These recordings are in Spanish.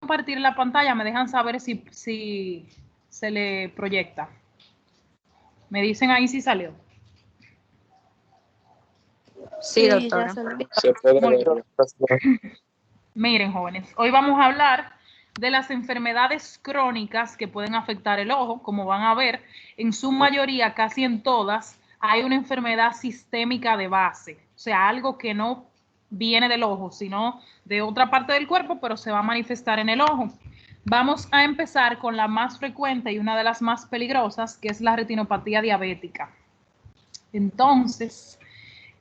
compartir la pantalla, me dejan saber si se le proyecta. Me dicen ahí si salió. Sí, doctora. Se puede ver. Miren, jóvenes, hoy vamos a hablar de las enfermedades crónicas que pueden afectar el ojo. Como van a ver, en su mayoría, casi en todas, hay una enfermedad sistémica de base. O sea, algo que no viene del ojo, sino de otra parte del cuerpo, pero se va a manifestar en el ojo. Vamos a empezar con la más frecuente y una de las más peligrosas, que es la retinopatía diabética. Entonces,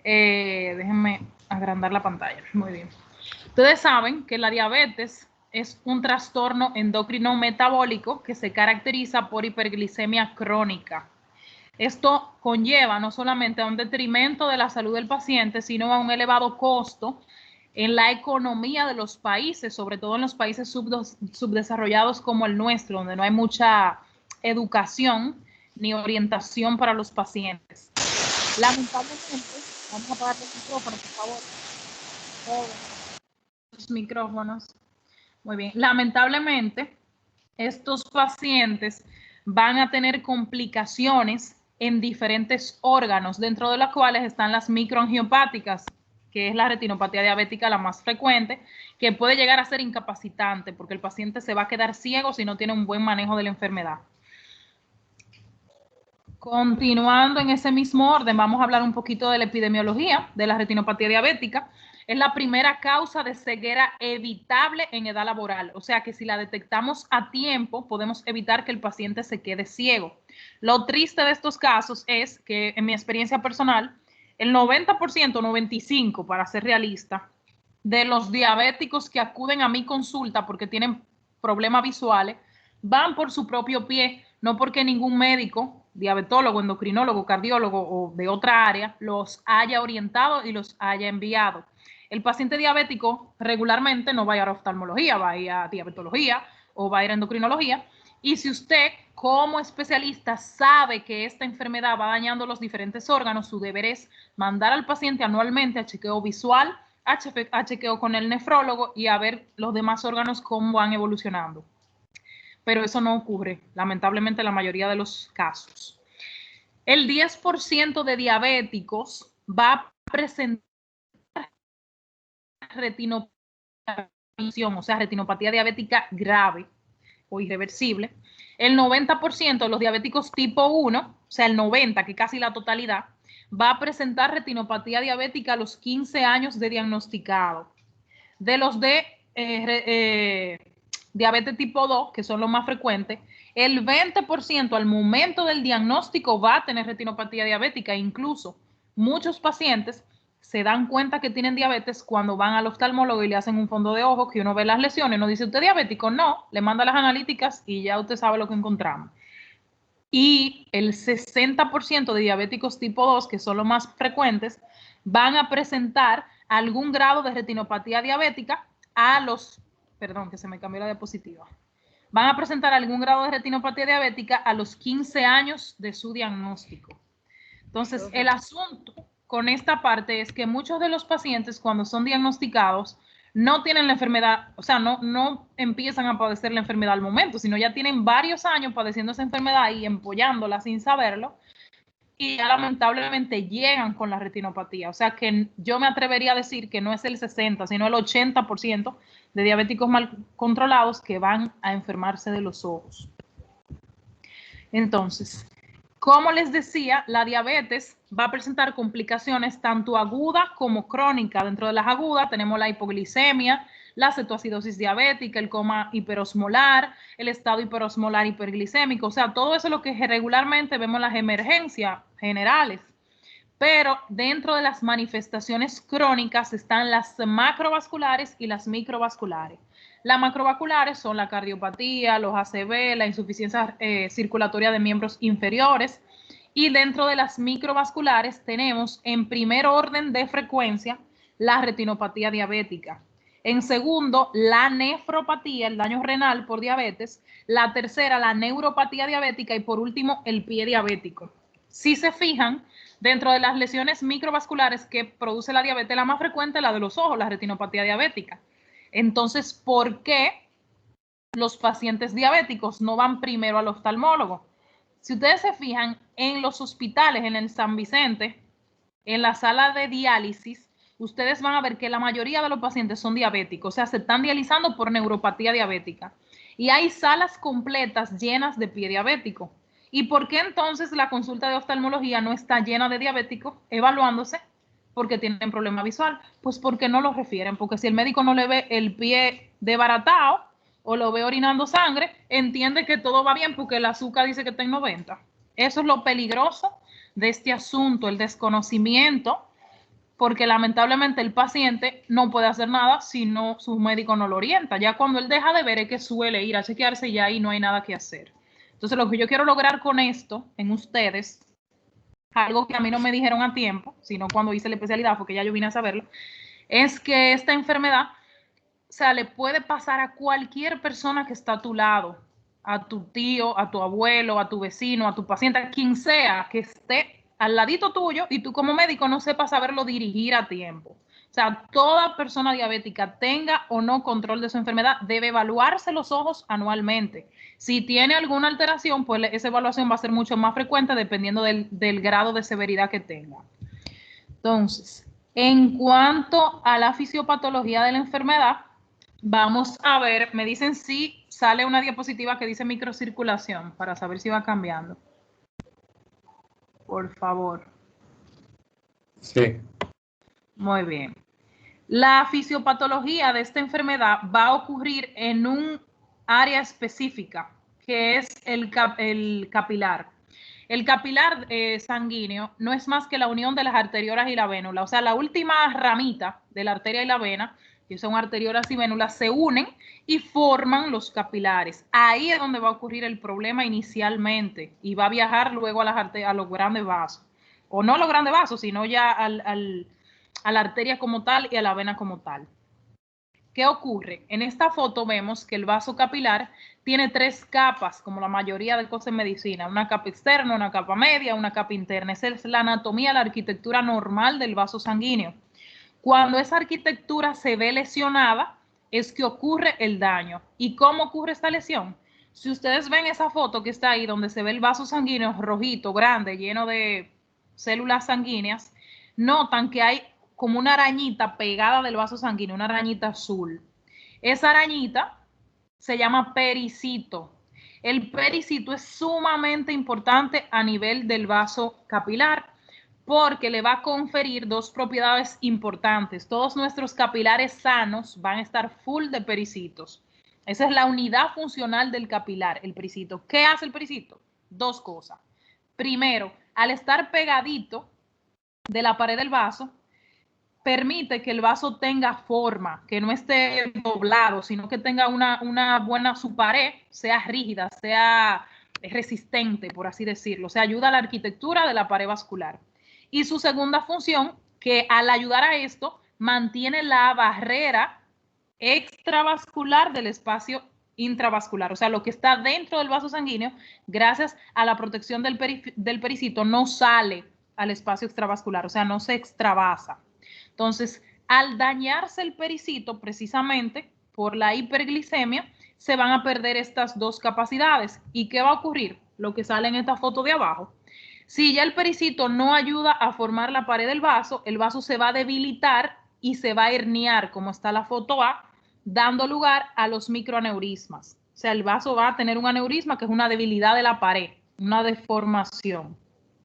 déjenme agrandar la pantalla. Muy bien. Ustedes saben que la diabetes es un trastorno endocrino metabólico que se caracteriza por hiperglicemia crónica. Esto conlleva no solamente a un detrimento de la salud del paciente, sino a un elevado costo en la economía de los países, sobre todo en los países subdesarrollados como el nuestro, donde no hay mucha educación ni orientación para los pacientes. Lamentablemente, vamos a apagar los micrófonos, por favor. Los micrófonos. Muy bien. Lamentablemente, estos pacientes van a tener complicaciones en diferentes órganos, dentro de las cuales están las microangiopáticas, que es la retinopatía diabética la más frecuente, que puede llegar a ser incapacitante porque el paciente se va a quedar ciego si no tiene un buen manejo de la enfermedad. Continuando en ese mismo orden, vamos a hablar un poquito de la epidemiología de la retinopatía diabética. Es la primera causa de ceguera evitable en edad laboral. O sea que si la detectamos a tiempo, podemos evitar que el paciente se quede ciego. Lo triste de estos casos es que, en mi experiencia personal, el 90%, 95% para ser realista, de los diabéticos que acuden a mi consulta porque tienen problemas visuales, van por su propio pie, no porque ningún médico, diabetólogo, endocrinólogo, cardiólogo o de otra área los haya orientado y los haya enviado. El paciente diabético regularmente no va a ir a oftalmología, va a ir a diabetología o va a ir a endocrinología. Y si usted, como especialista, sabe que esta enfermedad va dañando los diferentes órganos, su deber es mandar al paciente anualmente a chequeo visual, a chequeo con el nefrólogo y a ver los demás órganos cómo van evolucionando. Pero eso no ocurre, lamentablemente, en la mayoría de los casos. El 10% de diabéticos va a presentar retinopatía, o sea, retinopatía diabética grave o irreversible. El 90% de los diabéticos tipo 1, o sea, el 90%, que casi la totalidad, va a presentar retinopatía diabética a los 15 años de diagnosticado. De los de diabetes tipo 2, que son los más frecuentes, el 20% al momento del diagnóstico va a tener retinopatía diabética. Incluso muchos pacientes se dan cuenta que tienen diabetes cuando van al oftalmólogo y le hacen un fondo de ojo, que uno ve las lesiones, no dice, ¿usted es diabético? No, le manda las analíticas y ya usted sabe lo que encontramos. Y el 60% de diabéticos tipo 2, que son los más frecuentes, van a presentar algún grado de retinopatía diabética a los, perdón, que se me cambió la diapositiva, van a presentar algún grado de retinopatía diabética a los 15 años de su diagnóstico. Entonces, el asunto con esta parte es que muchos de los pacientes, cuando son diagnosticados, no tienen la enfermedad, o sea, no empiezan a padecer la enfermedad al momento, sino ya tienen varios años padeciendo esa enfermedad y empollándola sin saberlo, y ya lamentablemente llegan con la retinopatía. O sea que yo me atrevería a decir que no es el 60, sino el 80% de diabéticos mal controlados que van a enfermarse de los ojos. Entonces, como les decía, la diabetes va a presentar complicaciones tanto agudas como crónicas. Dentro de las agudas tenemos la hipoglicemia, la cetoacidosis diabética, el coma hiperosmolar, el estado hiperosmolar hiperglicémico. O sea, todo eso es lo que regularmente vemos en las emergencias generales. Pero dentro de las manifestaciones crónicas están las macrovasculares y las microvasculares. Las macrovasculares son la cardiopatía, los ACV, la insuficiencia circulatoria de miembros inferiores. Y dentro de las microvasculares tenemos en primer orden de frecuencia la retinopatía diabética. En segundo, la nefropatía, el daño renal por diabetes. La tercera, la neuropatía diabética. Y por último, el pie diabético. Si se fijan, dentro de las lesiones microvasculares que produce la diabetes, la más frecuente es la de los ojos, la retinopatía diabética. Entonces, ¿por qué los pacientes diabéticos no van primero al oftalmólogo. Si ustedes se fijan, en los hospitales, en el San Vicente, en la sala de diálisis, ustedes van a ver que la mayoría de los pacientes son diabéticos, o sea, se están dializando por neuropatía diabética. Y hay salas completas llenas de pie diabético. ¿Y por qué entonces la consulta de oftalmología no está llena de diabéticos evaluándose porque tienen problema visual? Pues porque no lo refieren, porque si el médico no le ve el pie desbaratado o lo ve orinando sangre, entiende que todo va bien porque el azúcar dice que está en 90. Eso es lo peligroso de este asunto, el desconocimiento, porque lamentablemente el paciente no puede hacer nada si no, su médico no lo orienta. Ya cuando él deja de ver es que suele ir a chequearse y ya ahí no hay nada que hacer. Entonces lo que yo quiero lograr con esto en ustedes, algo que a mí no me dijeron a tiempo, sino cuando hice la especialidad, porque ya yo vine a saberlo, es que esta enfermedad, o sea, le puede pasar a cualquier persona que está a tu lado, a tu tío, a tu abuelo, a tu vecino, a tu paciente, a quien sea que esté al ladito tuyo y tú como médico no sepas saberlo dirigir a tiempo. O sea, toda persona diabética, tenga o no control de su enfermedad, debe evaluarse los ojos anualmente. Si tiene alguna alteración, pues esa evaluación va a ser mucho más frecuente dependiendo del grado de severidad que tenga. Entonces, en cuanto a la fisiopatología de la enfermedad, vamos a ver, me dicen si sale una diapositiva que dice microcirculación para saber si va cambiando. Por favor. Sí. Muy bien. La fisiopatología de esta enfermedad va a ocurrir en un área específica, que es el capilar. El capilar sanguíneo no es más que la unión de las arteriolas y la vénula. O sea, la última ramita de la arteria y la vena, que son arteriolas y vénulas, se unen y forman los capilares. Ahí es donde va a ocurrir el problema inicialmente y va a viajar luego a los grandes vasos. O no a los grandes vasos, sino ya a la arteria como tal y a la vena como tal. ¿Qué ocurre? En esta foto vemos que el vaso capilar tiene 3 capas, como la mayoría de cosas en medicina, una capa externa, una capa media, una capa interna. Esa es la anatomía, la arquitectura normal del vaso sanguíneo. Cuando esa arquitectura se ve lesionada, es que ocurre el daño. ¿Y cómo ocurre esta lesión? Si ustedes ven esa foto que está ahí, donde se ve el vaso sanguíneo rojito, grande, lleno de células sanguíneas, notan que hay como una arañita pegada del vaso sanguíneo, una arañita azul. Esa arañita se llama pericito. El pericito es sumamente importante a nivel del vaso capilar porque le va a conferir 2 propiedades importantes. Todos nuestros capilares sanos van a estar full de pericitos. Esa es la unidad funcional del capilar, el pericito. ¿Qué hace el pericito? 2 cosas. Primero, al estar pegadito de la pared del vaso, permite que el vaso tenga forma, que no esté doblado, sino que tenga una buena, su pared sea rígida, sea resistente, por así decirlo. O sea, ayuda a la arquitectura de la pared vascular. Y su segunda función, que al ayudar a esto, mantiene la barrera extravascular del espacio intravascular. O sea, lo que está dentro del vaso sanguíneo, gracias a la protección del pericito, no sale al espacio extravascular, o sea, no se extravasa. Entonces, al dañarse el pericito, precisamente por la hiperglicemia, se van a perder estas 2 capacidades. ¿Y qué va a ocurrir? Lo que sale en esta foto de abajo. Si ya el pericito no ayuda a formar la pared del vaso, el vaso se va a debilitar y se va a herniar, como está la foto A, dando lugar a los microaneurismas. O sea, el vaso va a tener un aneurisma que es una debilidad de la pared, una deformación.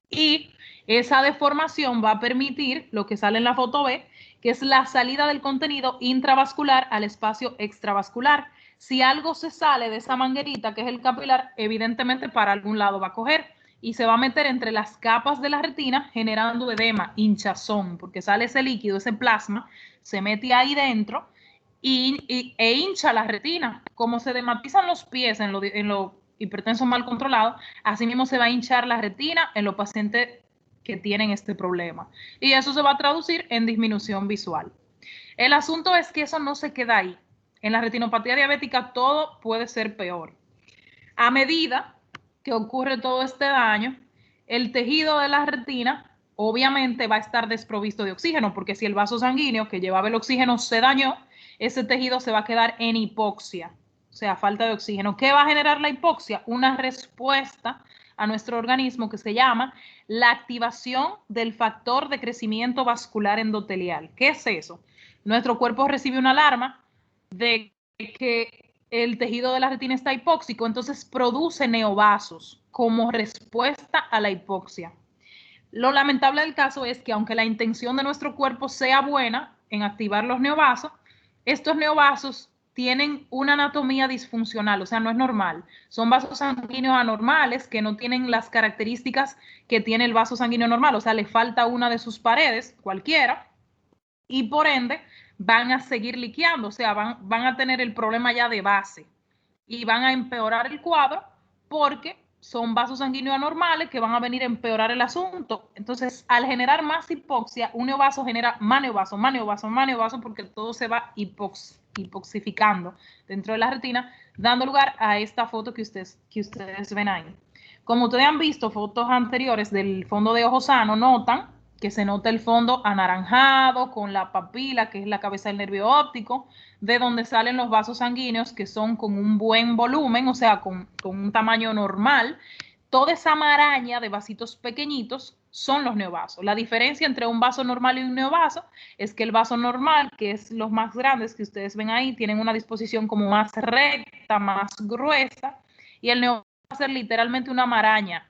Y esa deformación va a permitir lo que sale en la foto B, que es la salida del contenido intravascular al espacio extravascular. Si algo se sale de esa manguerita, que es el capilar, evidentemente para algún lado va a coger y se va a meter entre las capas de la retina generando edema, hinchazón, porque sale ese líquido, ese plasma, se mete ahí dentro e hincha la retina. Como se dematizan los pies en los hipertensos mal controlados, así mismo se va a hinchar la retina en los pacientes que tienen este problema. Y eso se va a traducir en disminución visual. El asunto es que eso no se queda ahí. En la retinopatía diabética todo puede ser peor. A medida que ocurre todo este daño, el tejido de la retina obviamente va a estar desprovisto de oxígeno, porque si el vaso sanguíneo que llevaba el oxígeno se dañó, ese tejido se va a quedar en hipoxia. o sea, falta de oxígeno. ¿Qué va a generar la hipoxia? Una respuesta a nuestro organismo que se llama la activación del factor de crecimiento vascular endotelial. ¿Qué es eso? Nuestro cuerpo recibe una alarma de que el tejido de la retina está hipóxico, entonces produce neovasos como respuesta a la hipoxia. Lo lamentable del caso es que aunque la intención de nuestro cuerpo sea buena en activar los neovasos, estos neovasos tienen una anatomía disfuncional, o sea, no es normal. Son vasos sanguíneos anormales que no tienen las características que tiene el vaso sanguíneo normal, o sea, le falta una de sus paredes, cualquiera, y por ende van a seguir liqueando, o sea, van a tener el problema ya de base y van a empeorar el cuadro porque son vasos sanguíneos anormales que van a venir a empeorar el asunto. Entonces, al generar más hipoxia, un neovaso genera más neovaso, porque todo se va hipoxificando dentro de la retina, dando lugar a esta foto que ustedes ven ahí. Como ustedes han visto fotos anteriores del fondo de ojo sano, notan que se nota el fondo anaranjado con la papila, que es la cabeza del nervio óptico, de donde salen los vasos sanguíneos, que son con un buen volumen, o sea, con un tamaño normal. Toda esa maraña de vasitos pequeñitos son los neovasos. La diferencia entre un vaso normal y un neovaso es que el vaso normal, que es los más grandes que ustedes ven ahí, tienen una disposición como más recta, más gruesa, y el neovaso va a ser literalmente una maraña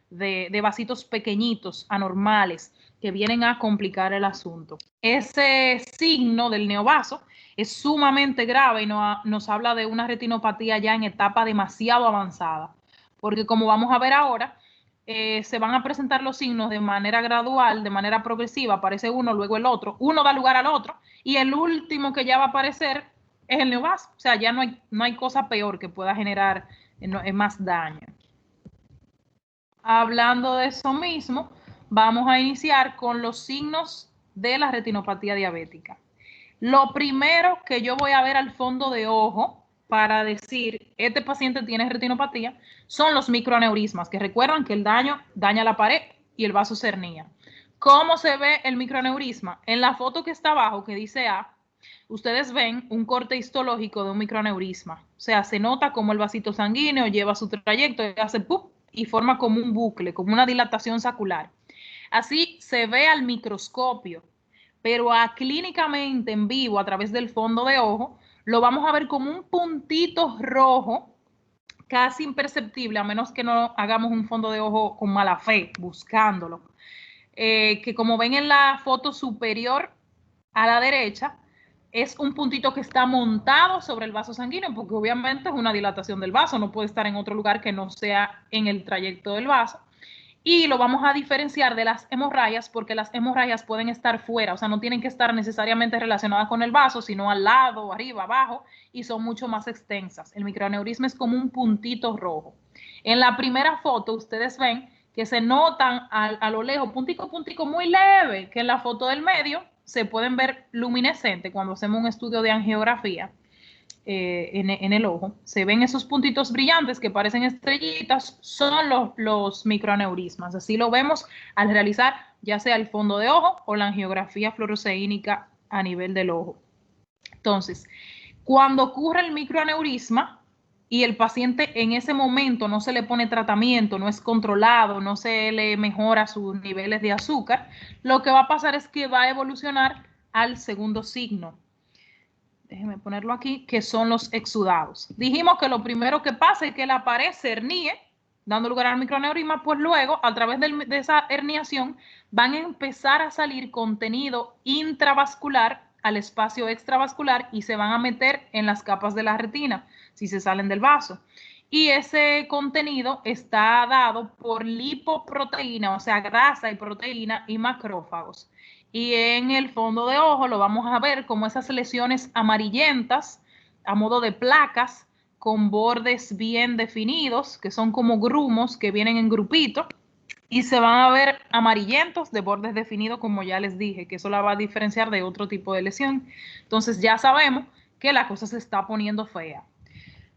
de vasitos pequeñitos, anormales, que vienen a complicar el asunto. Ese signo del neovaso es sumamente grave y nos habla de una retinopatía ya en etapa demasiado avanzada, porque como vamos a ver ahora, se van a presentar los signos de manera gradual, de manera progresiva, aparece uno, luego el otro, uno da lugar al otro, y el último que ya va a aparecer es el neovaso, o sea, ya no hay cosa peor que pueda generar más daño. Hablando de eso mismo, vamos a iniciar con los signos de la retinopatía diabética. Lo primero que yo voy a ver al fondo de ojo para decir, este paciente tiene retinopatía, son los microaneurismas, que recuerdan que el daño daña la pared y el vaso se hernía. ¿Cómo se ve el microaneurisma? En la foto que está abajo, que dice A, ustedes ven un corte histológico de un microaneurisma. O sea, se nota como el vasito sanguíneo lleva su trayecto y hace ¡pum! Y forma como un bucle, como una dilatación sacular. Así se ve al microscopio, pero clínicamente en vivo, a través del fondo de ojo, lo vamos a ver como un puntito rojo, casi imperceptible, a menos que no hagamos un fondo de ojo con mala fe, buscándolo. Que como ven en la foto superior a la derecha, es un puntito que está montado sobre el vaso sanguíneo, porque obviamente es una dilatación del vaso, no puede estar en otro lugar que no sea en el trayecto del vaso. Y lo vamos a diferenciar de las hemorragias, porque las hemorragias pueden estar fuera, o sea, no tienen que estar necesariamente relacionadas con el vaso, sino al lado, arriba, abajo, y son mucho más extensas. El microaneurisma es como un puntito rojo. En la primera foto ustedes ven que se notan a lo lejos, puntico muy leve, que en la foto del medio se pueden ver luminescentes cuando hacemos un estudio de angiografía en el ojo. Se ven esos puntitos brillantes que parecen estrellitas, son los microaneurismas. Así lo vemos al realizar ya sea el fondo de ojo o la angiografía fluoresceínica a nivel del ojo. Entonces, cuando ocurre el microaneurisma y el paciente en ese momento no se le pone tratamiento, no es controlado, no se le mejora sus niveles de azúcar, lo que va a pasar es que va a evolucionar al segundo signo. Déjenme ponerlo aquí, que son los exudados. Dijimos que lo primero que pasa es que la pared se hernie, dando lugar al microaneurisma, pues luego, a través de esa herniación, van a empezar a salir contenido intravascular al espacio extravascular y se van a meter en las capas de la retina, si se salen del vaso. Y ese contenido está dado por lipoproteína, o sea, grasa y proteína y macrófagos. Y en el fondo de ojo lo vamos a ver como esas lesiones amarillentas a modo de placas con bordes bien definidos, que son como grumos que vienen en grupitos, y se van a ver amarillentos de bordes definidos, como ya les dije, que eso la va a diferenciar de otro tipo de lesión. Entonces ya sabemos que la cosa se está poniendo fea.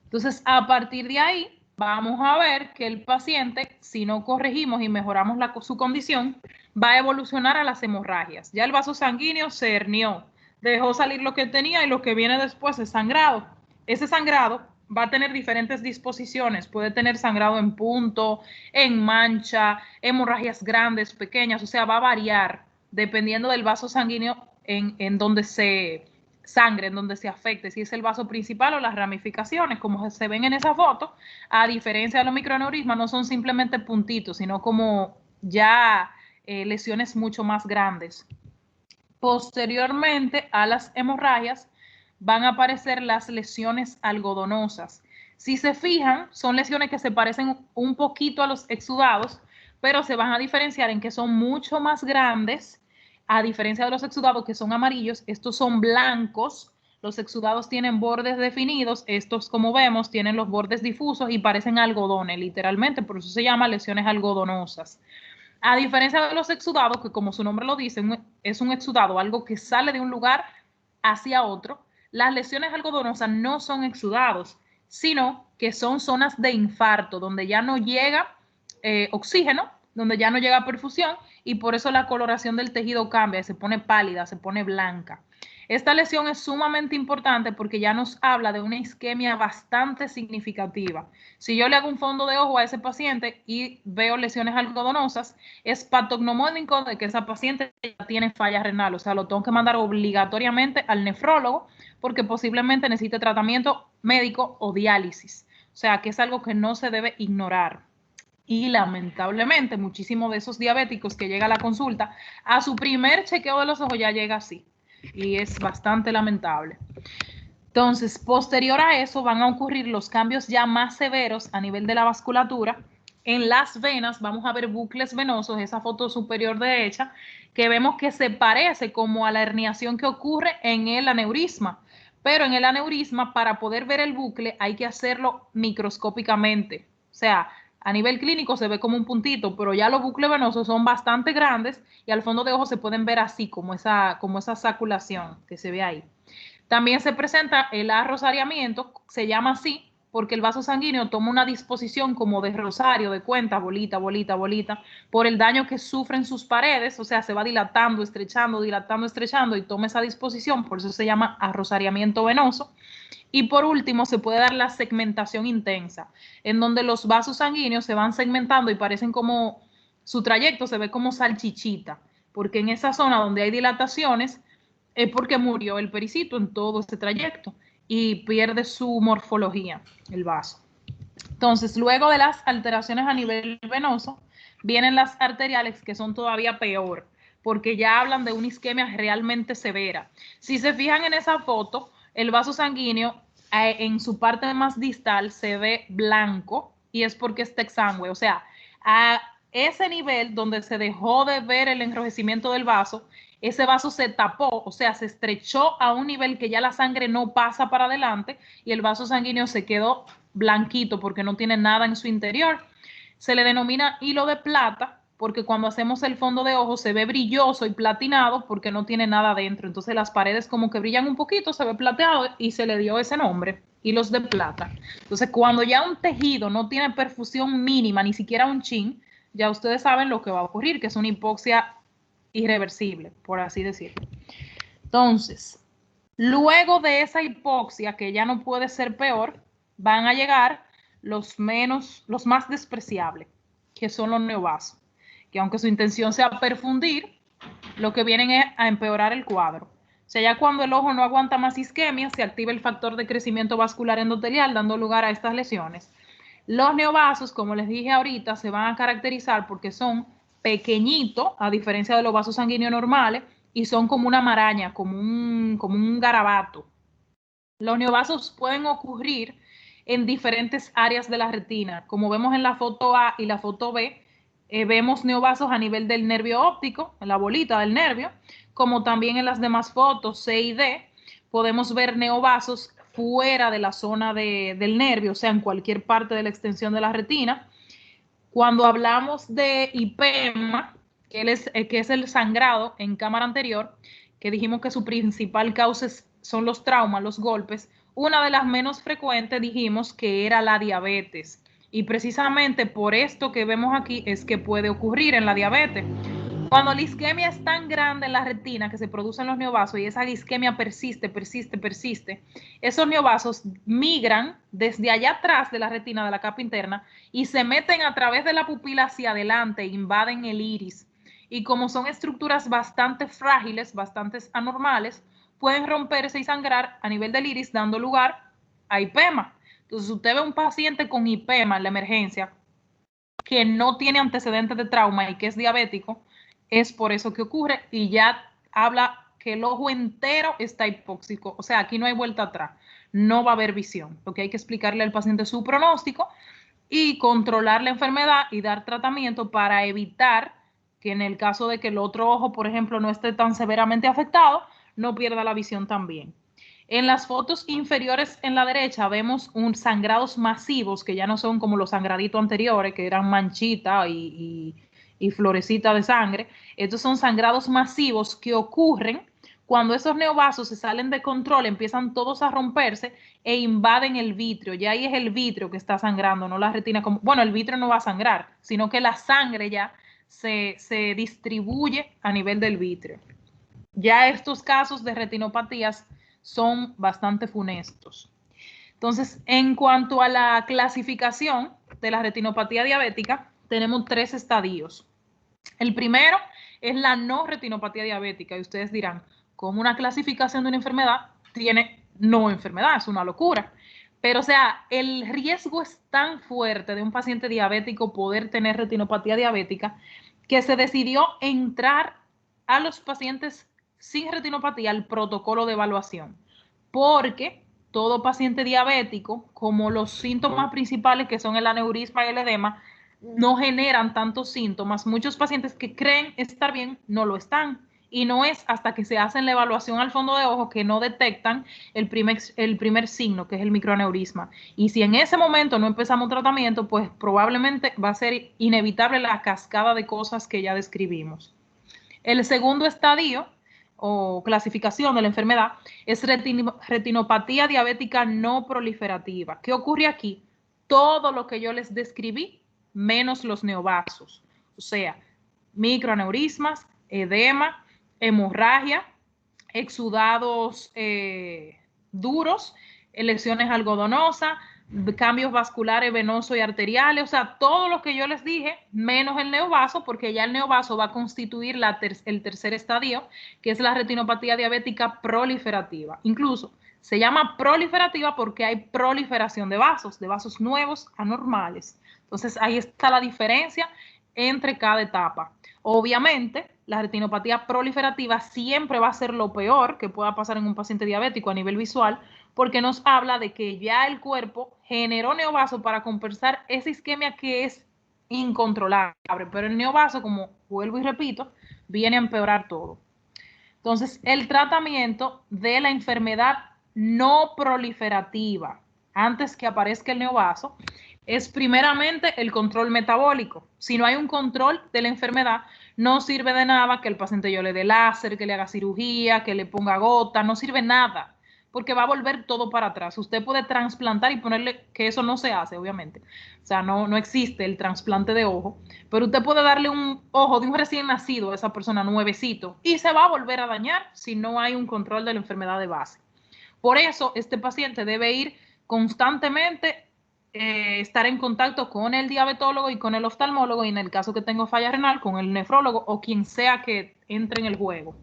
Entonces, a partir de ahí, vamos a ver que el paciente, si no corregimos y mejoramos su condición, va a evolucionar a las hemorragias. Ya el vaso sanguíneo se hernió, dejó salir lo que tenía y lo que viene después es sangrado. Ese sangrado va a tener diferentes disposiciones. Puede tener sangrado en punto, en mancha, hemorragias grandes, pequeñas, o sea, va a variar dependiendo del vaso sanguíneo en donde se sangre, en donde se afecte, si es el vaso principal o las ramificaciones, como se ven en esa foto. A diferencia de los microaneurismas, no son simplemente puntitos, sino como ya lesiones mucho más grandes. Posteriormente a las hemorragias van a aparecer las lesiones algodonosas. Si se fijan, son lesiones que se parecen un poquito a los exudados, pero se van a diferenciar en que son mucho más grandes, a diferencia de los exudados que son amarillos. Estos son blancos. Los exudados tienen bordes definidos, estos, como vemos, tienen los bordes difusos y parecen algodones, literalmente, por eso se llama lesiones algodonosas. A diferencia de los exudados, que como su nombre lo dice, es un exudado, algo que sale de un lugar hacia otro, las lesiones algodonosas no son exudados, sino que son zonas de infarto, donde ya no llega oxígeno, donde ya no llega perfusión, y por eso la coloración del tejido cambia, se pone pálida, se pone blanca. Esta lesión es sumamente importante porque ya nos habla de una isquemia bastante significativa. Si yo le hago un fondo de ojo a ese paciente y veo lesiones algodonosas, es patognomónico de que esa paciente ya tiene falla renal, o sea, lo tengo que mandar obligatoriamente al nefrólogo porque posiblemente necesite tratamiento médico o diálisis. O sea, que es algo que no se debe ignorar. Y lamentablemente, muchísimos de esos diabéticos que llegan a la consulta, a su primer chequeo de los ojos ya llega así. Y es bastante lamentable. Entonces, posterior a eso van a ocurrir los cambios ya más severos a nivel de la vasculatura. En las venas vamos a ver bucles venosos, esa foto superior derecha, que vemos que se parece como a la herniación que ocurre en el aneurisma. Pero en el aneurisma, para poder ver el bucle, hay que hacerlo microscópicamente. O sea, a nivel clínico se ve como un puntito, pero ya los bucles venosos son bastante grandes y al fondo de ojo se pueden ver así, como esa saculación que se ve ahí. También se presenta el arrosariamiento, se llama así porque el vaso sanguíneo toma una disposición como de rosario, de cuenta, bolita, bolita, bolita, por el daño que sufren sus paredes, o sea, se va dilatando, estrechando y toma esa disposición, por eso se llama arrosariamiento venoso. Y por último, se puede dar la segmentación intensa, en donde los vasos sanguíneos se van segmentando y parecen como, su trayecto se ve como salchichita, porque en esa zona donde hay dilataciones es porque murió el pericito en todo este trayecto y pierde su morfología, el vaso. Entonces, luego de las alteraciones a nivel venoso, vienen las arteriales, que son todavía peor, porque ya hablan de una isquemia realmente severa. Si se fijan en esa foto, el vaso sanguíneo en su parte más distal se ve blanco y es porque está exangüe. O sea, a ese nivel donde se dejó de ver el enrojecimiento del vaso, ese vaso se tapó, o sea, se estrechó a un nivel que ya la sangre no pasa para adelante y el vaso sanguíneo se quedó blanquito porque no tiene nada en su interior. Se le denomina hilo de plata porque cuando hacemos el fondo de ojo se ve brilloso y platinado porque no tiene nada dentro. Entonces las paredes como que brillan un poquito, se ve plateado y se le dio ese nombre, hilos de plata. Entonces cuando ya un tejido no tiene perfusión mínima, ni siquiera un chin, ya ustedes saben lo que va a ocurrir, que es una hipoxia irreversible, por así decirlo. Entonces, luego de esa hipoxia, que ya no puede ser peor, van a llegar los más despreciables, que son los neovasos, que aunque su intención sea perfundir, lo que vienen es a empeorar el cuadro. O sea, ya cuando el ojo no aguanta más isquemia, se activa el factor de crecimiento vascular endotelial, dando lugar a estas lesiones. Los neovasos, como les dije ahorita, se van a caracterizar porque son pequeñitos, a diferencia de los vasos sanguíneos normales, y son como una maraña, como un garabato. Los neovasos pueden ocurrir en diferentes áreas de la retina. Como vemos en la foto A y la foto B, vemos neovasos a nivel del nervio óptico, en la bolita del nervio, como también en las demás fotos C y D, podemos ver neovasos fuera de la zona del nervio, o sea, en cualquier parte de la extensión de la retina. Cuando hablamos de hipema, que es el sangrado en cámara anterior, que dijimos que su principal causa son los traumas, los golpes, una de las menos frecuentes dijimos que era la diabetes. Y precisamente por esto que vemos aquí es que puede ocurrir en la diabetes, Cuando la isquemia es tan grande en la retina que se producen los neovasos y esa isquemia persiste, esos neovasos migran desde allá atrás de la retina, de la capa interna, y se meten a través de la pupila hacia adelante e invaden el iris. Y como son estructuras bastante frágiles, bastante anormales, pueden romperse y sangrar a nivel del iris, dando lugar a hipema. Entonces, usted ve un paciente con hipema en la emergencia que no tiene antecedentes de trauma y que es diabético, es por eso que ocurre, y ya habla que el ojo entero está hipóxico. O sea, aquí no hay vuelta atrás, no va a haber visión. Lo que hay que explicarle al paciente su pronóstico y controlar la enfermedad y dar tratamiento para evitar que en el caso de que el otro ojo, por ejemplo, no esté tan severamente afectado, no pierda la visión también. En las fotos inferiores en la derecha vemos un sangrados masivos que ya no son como los sangraditos anteriores, que eran manchita y florecita de sangre. Estos son sangrados masivos que ocurren cuando esos neovasos se salen de control, empiezan todos a romperse e invaden el vitrio. Ya ahí es el vitrio que está sangrando, no la retina. Bueno, el vitrio no va a sangrar, sino que la sangre ya se distribuye a nivel del vitrio. Ya estos casos de retinopatías son bastante funestos. Entonces, en cuanto a la clasificación de la retinopatía diabética, tenemos 3 estadios. El primero es la no retinopatía diabética, y ustedes dirán, ¿cómo una clasificación de una enfermedad tiene no enfermedad? Es una locura. Pero, o sea, el riesgo es tan fuerte de un paciente diabético poder tener retinopatía diabética que se decidió entrar a los pacientes sin retinopatía al protocolo de evaluación, porque todo paciente diabético, como los síntomas principales que son el aneurisma y el edema, no generan tantos síntomas. Muchos pacientes que creen estar bien no lo están. Y no es hasta que se hacen la evaluación al fondo de ojo que no detectan el primer signo, que es el microaneurisma. Y si en ese momento no empezamos tratamiento, pues probablemente va a ser inevitable la cascada de cosas que ya describimos. El segundo estadio o clasificación de la enfermedad es retinopatía diabética no proliferativa. ¿Qué ocurre aquí? Todo lo que yo les describí, menos los neovasos. O sea, microaneurismas, edema, hemorragia, exudados duros, lesiones algodonosas, cambios vasculares venosos y arteriales, o sea, todo lo que yo les dije, menos el neovaso, porque ya el neovaso va a constituir el tercer estadio, que es la retinopatía diabética proliferativa. Incluso se llama proliferativa porque hay proliferación de vasos nuevos anormales. Entonces, ahí está la diferencia entre cada etapa. Obviamente, la retinopatía proliferativa siempre va a ser lo peor que pueda pasar en un paciente diabético a nivel visual, porque nos habla de que ya el cuerpo generó neovaso para compensar esa isquemia que es incontrolable, pero el neovaso, como vuelvo y repito, viene a empeorar todo. Entonces, el tratamiento de la enfermedad no proliferativa, antes que aparezca el neovaso, es primeramente el control metabólico. Si no hay un control de la enfermedad, no sirve de nada que el paciente yo le dé láser, que le haga cirugía, que le ponga gota, no sirve nada, porque va a volver todo para atrás. Usted puede trasplantar y ponerle, que eso no se hace, obviamente. O sea, no existe el trasplante de ojo, pero usted puede darle un ojo de un recién nacido a esa persona nuevecito y se va a volver a dañar si no hay un control de la enfermedad de base. Por eso, este paciente debe ir constantemente estar en contacto con el diabetólogo y con el oftalmólogo, y en el caso que tengo falla renal, con el nefrólogo o quien sea que entre en el juego.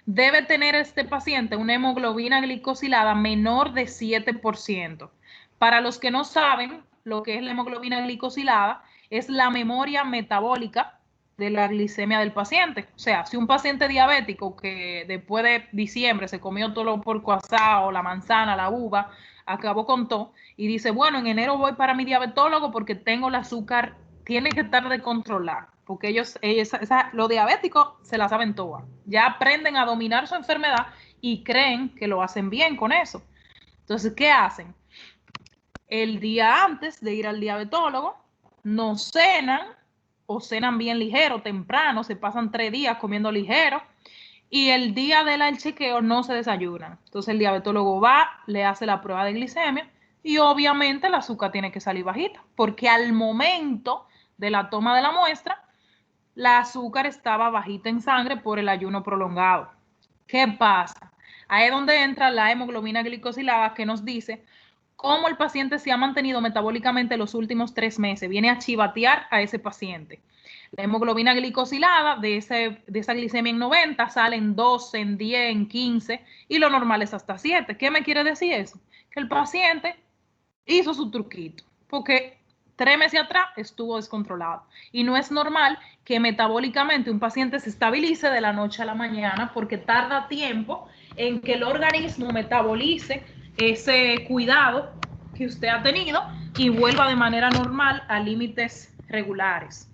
Debe tener este paciente una hemoglobina glicosilada menor de 7%. Para los que no saben lo que es la hemoglobina glicosilada, es la memoria metabólica de la glicemia del paciente. O sea, si un paciente diabético que después de diciembre se comió todo lo porco asado, la manzana, la uva, acabó con todo, y dice, bueno, en enero voy para mi diabetólogo porque tengo el azúcar, tiene que estar de controlar, porque ellos los diabéticos se la saben todas. Ya aprenden a dominar su enfermedad y creen que lo hacen bien con eso. Entonces, ¿qué hacen? El día antes de ir al diabetólogo, no cenan o cenan bien ligero, temprano, se pasan 3 días comiendo ligero, y el día del chequeo no se desayunan. Entonces el diabetólogo va, le hace la prueba de glicemia y obviamente el azúcar tiene que salir bajita, porque al momento de la toma de la muestra, la azúcar estaba bajita en sangre por el ayuno prolongado. ¿Qué pasa? Ahí es donde entra la hemoglobina glicosilada que nos dice cómo el paciente se ha mantenido metabólicamente los últimos 3 meses. Viene a chivatear a ese paciente. La hemoglobina glicosilada de esa glicemia en 90 sale en 12, en 10, en 15 y lo normal es hasta 7. ¿Qué me quiere decir eso? Que el paciente hizo su truquito, porque 3 meses atrás estuvo descontrolado. Y no es normal que metabólicamente un paciente se estabilice de la noche a la mañana porque tarda tiempo en que el organismo metabolice ese cuidado que usted ha tenido y vuelva de manera normal a límites regulares.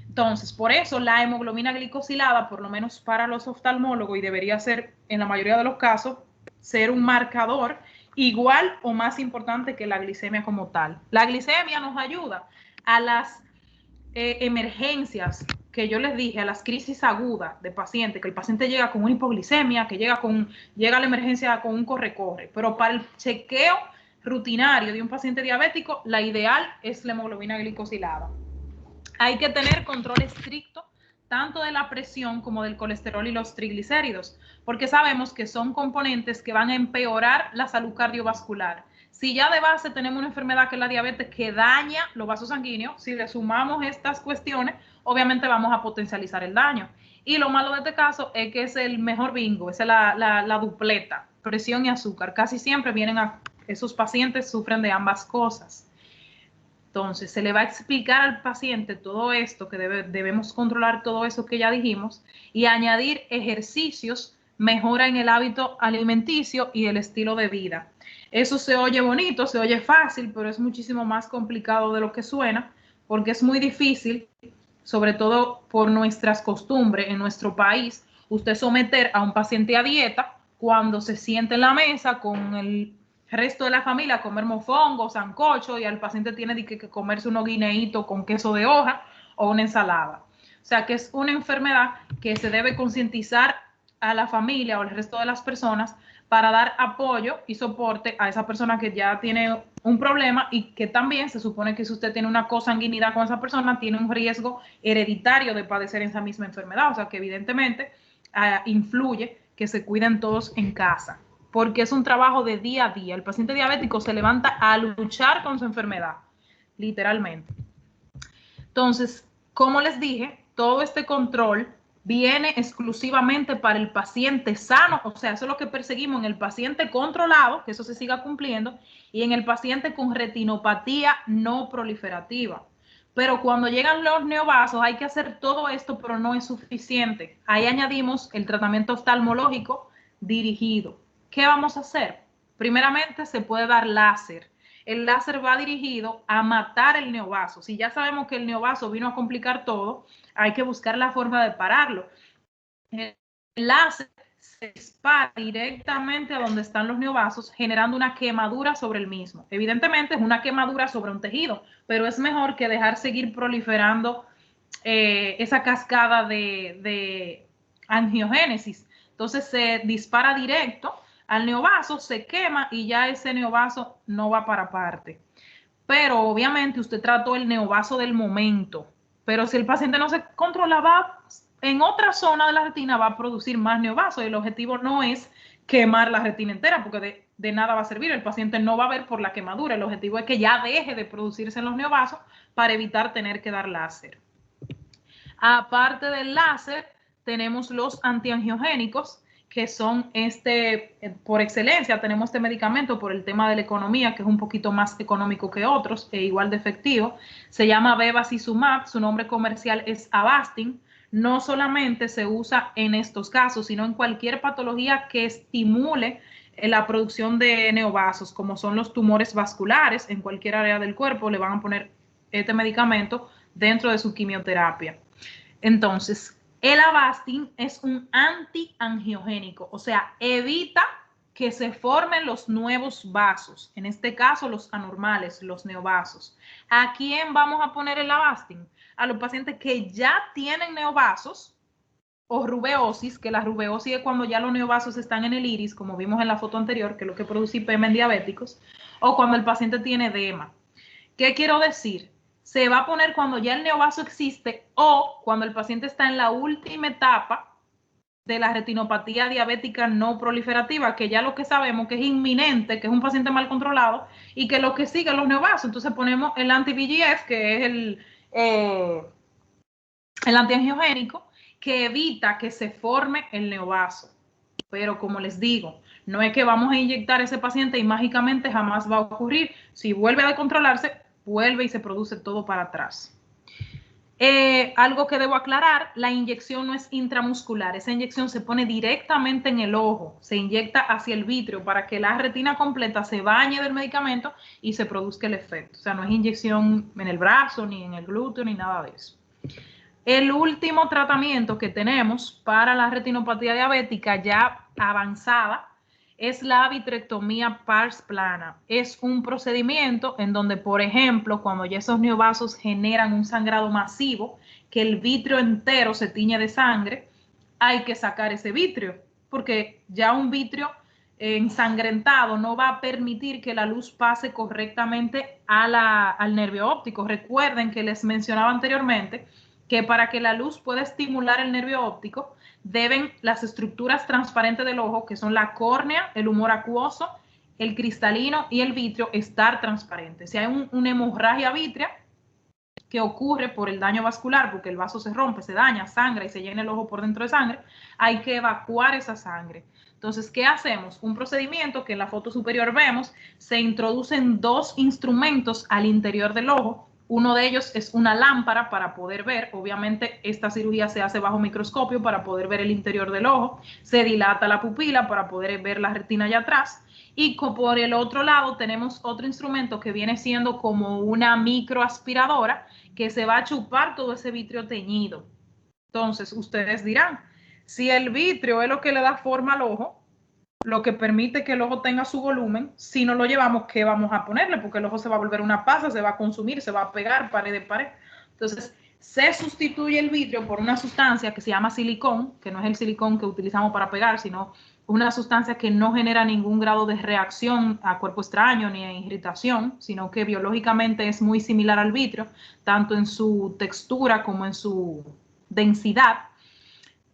Entonces, por eso la hemoglobina glicosilada, por lo menos para los oftalmólogos, y debería ser en la mayoría de los casos, ser un marcador igual o más importante que la glicemia como tal. La glicemia nos ayuda a las emergencias que yo les dije, a las crisis agudas de paciente, que el paciente llega con una hipoglicemia, que llega a la emergencia con un corre-corre, pero para el chequeo rutinario de un paciente diabético, la ideal es la hemoglobina glicosilada. Hay que tener control estricto tanto de la presión como del colesterol y los triglicéridos, porque sabemos que son componentes que van a empeorar la salud cardiovascular. Si ya de base tenemos una enfermedad que es la diabetes que daña los vasos sanguíneos, si le sumamos estas cuestiones, obviamente vamos a potencializar el daño. Y lo malo de este caso es que es el mejor bingo, es la dupleta, presión y azúcar. Casi siempre esos pacientes sufren de ambas cosas. Entonces, se le va a explicar al paciente todo esto, que debemos controlar todo eso que ya dijimos, y añadir ejercicios, mejora en el hábito alimenticio y el estilo de vida. Eso se oye bonito, se oye fácil, pero es muchísimo más complicado de lo que suena, porque es muy difícil, sobre todo por nuestras costumbres en nuestro país, usted someter a un paciente a dieta cuando se siente en la mesa con el resto de la familia a comer mofongo, sancocho, y al paciente tiene que comerse unos guineitos con queso de hoja o una ensalada. O sea que es una enfermedad que se debe concientizar a la familia o al resto de las personas para dar apoyo y soporte a esa persona que ya tiene un problema, y que también se supone que si usted tiene una cosanguinidad con esa persona, tiene un riesgo hereditario de padecer esa misma enfermedad. O sea que evidentemente influye que se cuiden todos en casa, porque es un trabajo de día a día. El paciente diabético se levanta a luchar con su enfermedad, literalmente. Entonces, como les dije, todo este control viene exclusivamente para el paciente sano, o sea, eso es lo que perseguimos en el paciente controlado, que eso se siga cumpliendo, y en el paciente con retinopatía no proliferativa. Pero cuando llegan los neovasos hay que hacer todo esto, pero no es suficiente. Ahí añadimos el tratamiento oftalmológico dirigido. ¿Qué vamos a hacer? Primeramente se puede dar láser. El láser va dirigido a matar el neovaso. Si ya sabemos que el neovaso vino a complicar todo, hay que buscar la forma de pararlo. El láser se dispara directamente a donde están los neovasos, generando una quemadura sobre el mismo. Evidentemente es una quemadura sobre un tejido, pero es mejor que dejar seguir proliferando esa cascada de angiogénesis. Entonces se dispara directo al neovaso, se quema y ya ese neovaso no va para parte. Pero obviamente usted trató el neovaso del momento, pero si el paciente no se controla, va en otra zona de la retina va a producir más neovasos, y el objetivo no es quemar la retina entera, porque de nada va a servir, el paciente no va a ver por la quemadura, el objetivo es que ya deje de producirse en los neovasos para evitar tener que dar láser. Aparte del láser, tenemos los antiangiogénicos, que son por excelencia, tenemos este medicamento por el tema de la economía, que es un poquito más económico que otros e igual de efectivo. Se llama bevacizumab, su nombre comercial es Avastin. No solamente se usa en estos casos, sino en cualquier patología que estimule la producción de neovasos, como son los tumores vasculares. En cualquier área del cuerpo le van a poner este medicamento dentro de su quimioterapia. Entonces, el Avastin es un antiangiogénico, o sea, evita que se formen los nuevos vasos, en este caso los anormales, los neovasos. ¿A quién vamos a poner el Avastin? A los pacientes que ya tienen neovasos o rubeosis, que la rubeosis es cuando ya los neovasos están en el iris, como vimos en la foto anterior, que es lo que produce IPM en diabéticos, o cuando el paciente tiene edema. ¿Qué quiero decir? se va a poner cuando ya el neovaso existe o cuando el paciente está en la última etapa de la retinopatía diabética no proliferativa, que ya lo que sabemos que es inminente, que es un paciente mal controlado y que lo que sigue es los neovasos. Entonces ponemos el anti-VEGF, que es el antiangiogénico, que evita que se forme el neovaso. Pero como les digo, no es que vamos a inyectar a ese paciente y mágicamente jamás va a ocurrir. Si vuelve a descontrolarse, vuelve y se produce todo para atrás. Algo que debo aclarar, la inyección no es intramuscular, esa inyección se pone directamente en el ojo, se inyecta hacia el vítreo para que la retina completa se bañe del medicamento y se produzca el efecto. O sea, no es inyección en el brazo, ni en el glúteo, ni nada de eso. El último tratamiento que tenemos para la retinopatía diabética ya avanzada es la vitrectomía pars plana. Es un procedimiento en donde, por ejemplo, cuando ya esos neovasos generan un sangrado masivo, que el vítreo entero se tiñe de sangre, hay que sacar ese vítreo, porque ya un vítreo ensangrentado no va a permitir que la luz pase correctamente al nervio óptico. Recuerden que les mencionaba anteriormente que para que la luz pueda estimular el nervio óptico, deben las estructuras transparentes del ojo, que son la córnea, el humor acuoso, el cristalino y el vítreo, estar transparentes. Si hay una hemorragia vítrea que ocurre por el daño vascular, porque el vaso se rompe, se daña, sangra y se llena el ojo por dentro de sangre, hay que evacuar esa sangre. Entonces, ¿qué hacemos? Un procedimiento que en la foto superior vemos, se introducen 2 instrumentos al interior del ojo. Uno de ellos es una lámpara para poder ver. Obviamente, esta cirugía se hace bajo microscopio para poder ver el interior del ojo. Se dilata la pupila para poder ver la retina allá atrás. Y por el otro lado tenemos otro instrumento que viene siendo como una microaspiradora que se va a chupar todo ese vítreo teñido. Entonces, ustedes dirán, si el vítreo es lo que le da forma al ojo, lo que permite que el ojo tenga su volumen, si no lo llevamos, ¿qué vamos a ponerle? Porque el ojo se va a volver una pasa, se va a consumir, se va a pegar pared de pared. Entonces, se sustituye el vidrio por una sustancia que se llama silicón, que no es el silicón que utilizamos para pegar, sino una sustancia que no genera ningún grado de reacción a cuerpo extraño ni a irritación, sino que biológicamente es muy similar al vidrio, tanto en su textura como en su densidad,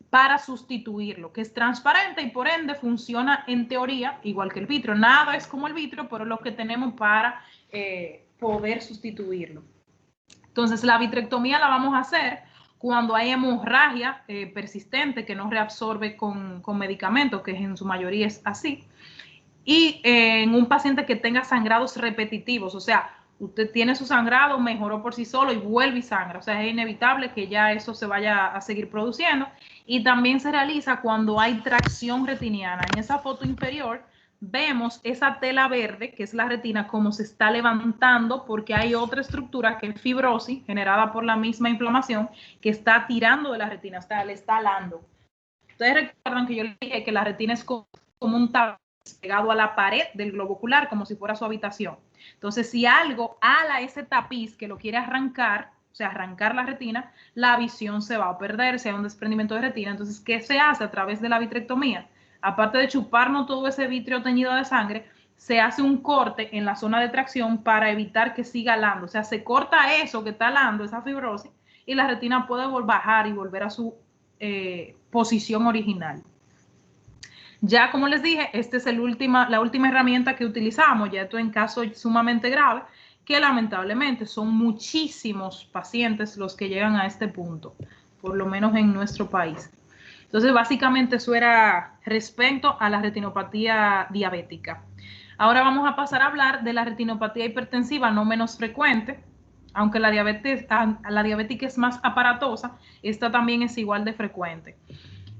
para sustituirlo, que es transparente y por ende funciona en teoría igual que el vitrio. Nada es como el vitrio, pero es lo que tenemos para poder sustituirlo. Entonces, la vitrectomía la vamos a hacer cuando hay hemorragia persistente que no reabsorbe con medicamentos, que en su mayoría es así, y en un paciente que tenga sangrados repetitivos, o sea, usted tiene su sangrado, mejoró por sí solo y vuelve y sangra. O sea, es inevitable que ya eso se vaya a seguir produciendo. Y también se realiza cuando hay tracción retiniana. En esa foto inferior vemos esa tela verde, que es la retina, como se está levantando porque hay otra estructura que es fibrosis, generada por la misma inflamación, que está tirando de la retina, le está alando. Ustedes recuerdan que yo les dije que la retina es como un tapiz pegado a la pared del globo ocular, como si fuera su habitación. Entonces, si algo ala ese tapiz que lo quiere arrancar, o sea, arrancar la retina, la visión se va a perder, si hay un desprendimiento de retina. Entonces, ¿qué se hace a través de la vitrectomía? Aparte de chuparnos todo ese vítreo teñido de sangre, se hace un corte en la zona de tracción para evitar que siga alando. O sea, se corta eso que está alando, esa fibrosis, y la retina puede bajar y volver a su posición original. Ya como les dije, esta es la última herramienta que utilizamos, ya esto en casos sumamente graves, que lamentablemente son muchísimos pacientes los que llegan a este punto, por lo menos en nuestro país. Entonces, básicamente eso era respecto a la retinopatía diabética. Ahora vamos a pasar a hablar de la retinopatía hipertensiva no menos frecuente, aunque la diabética es más aparatosa, esta también es igual de frecuente.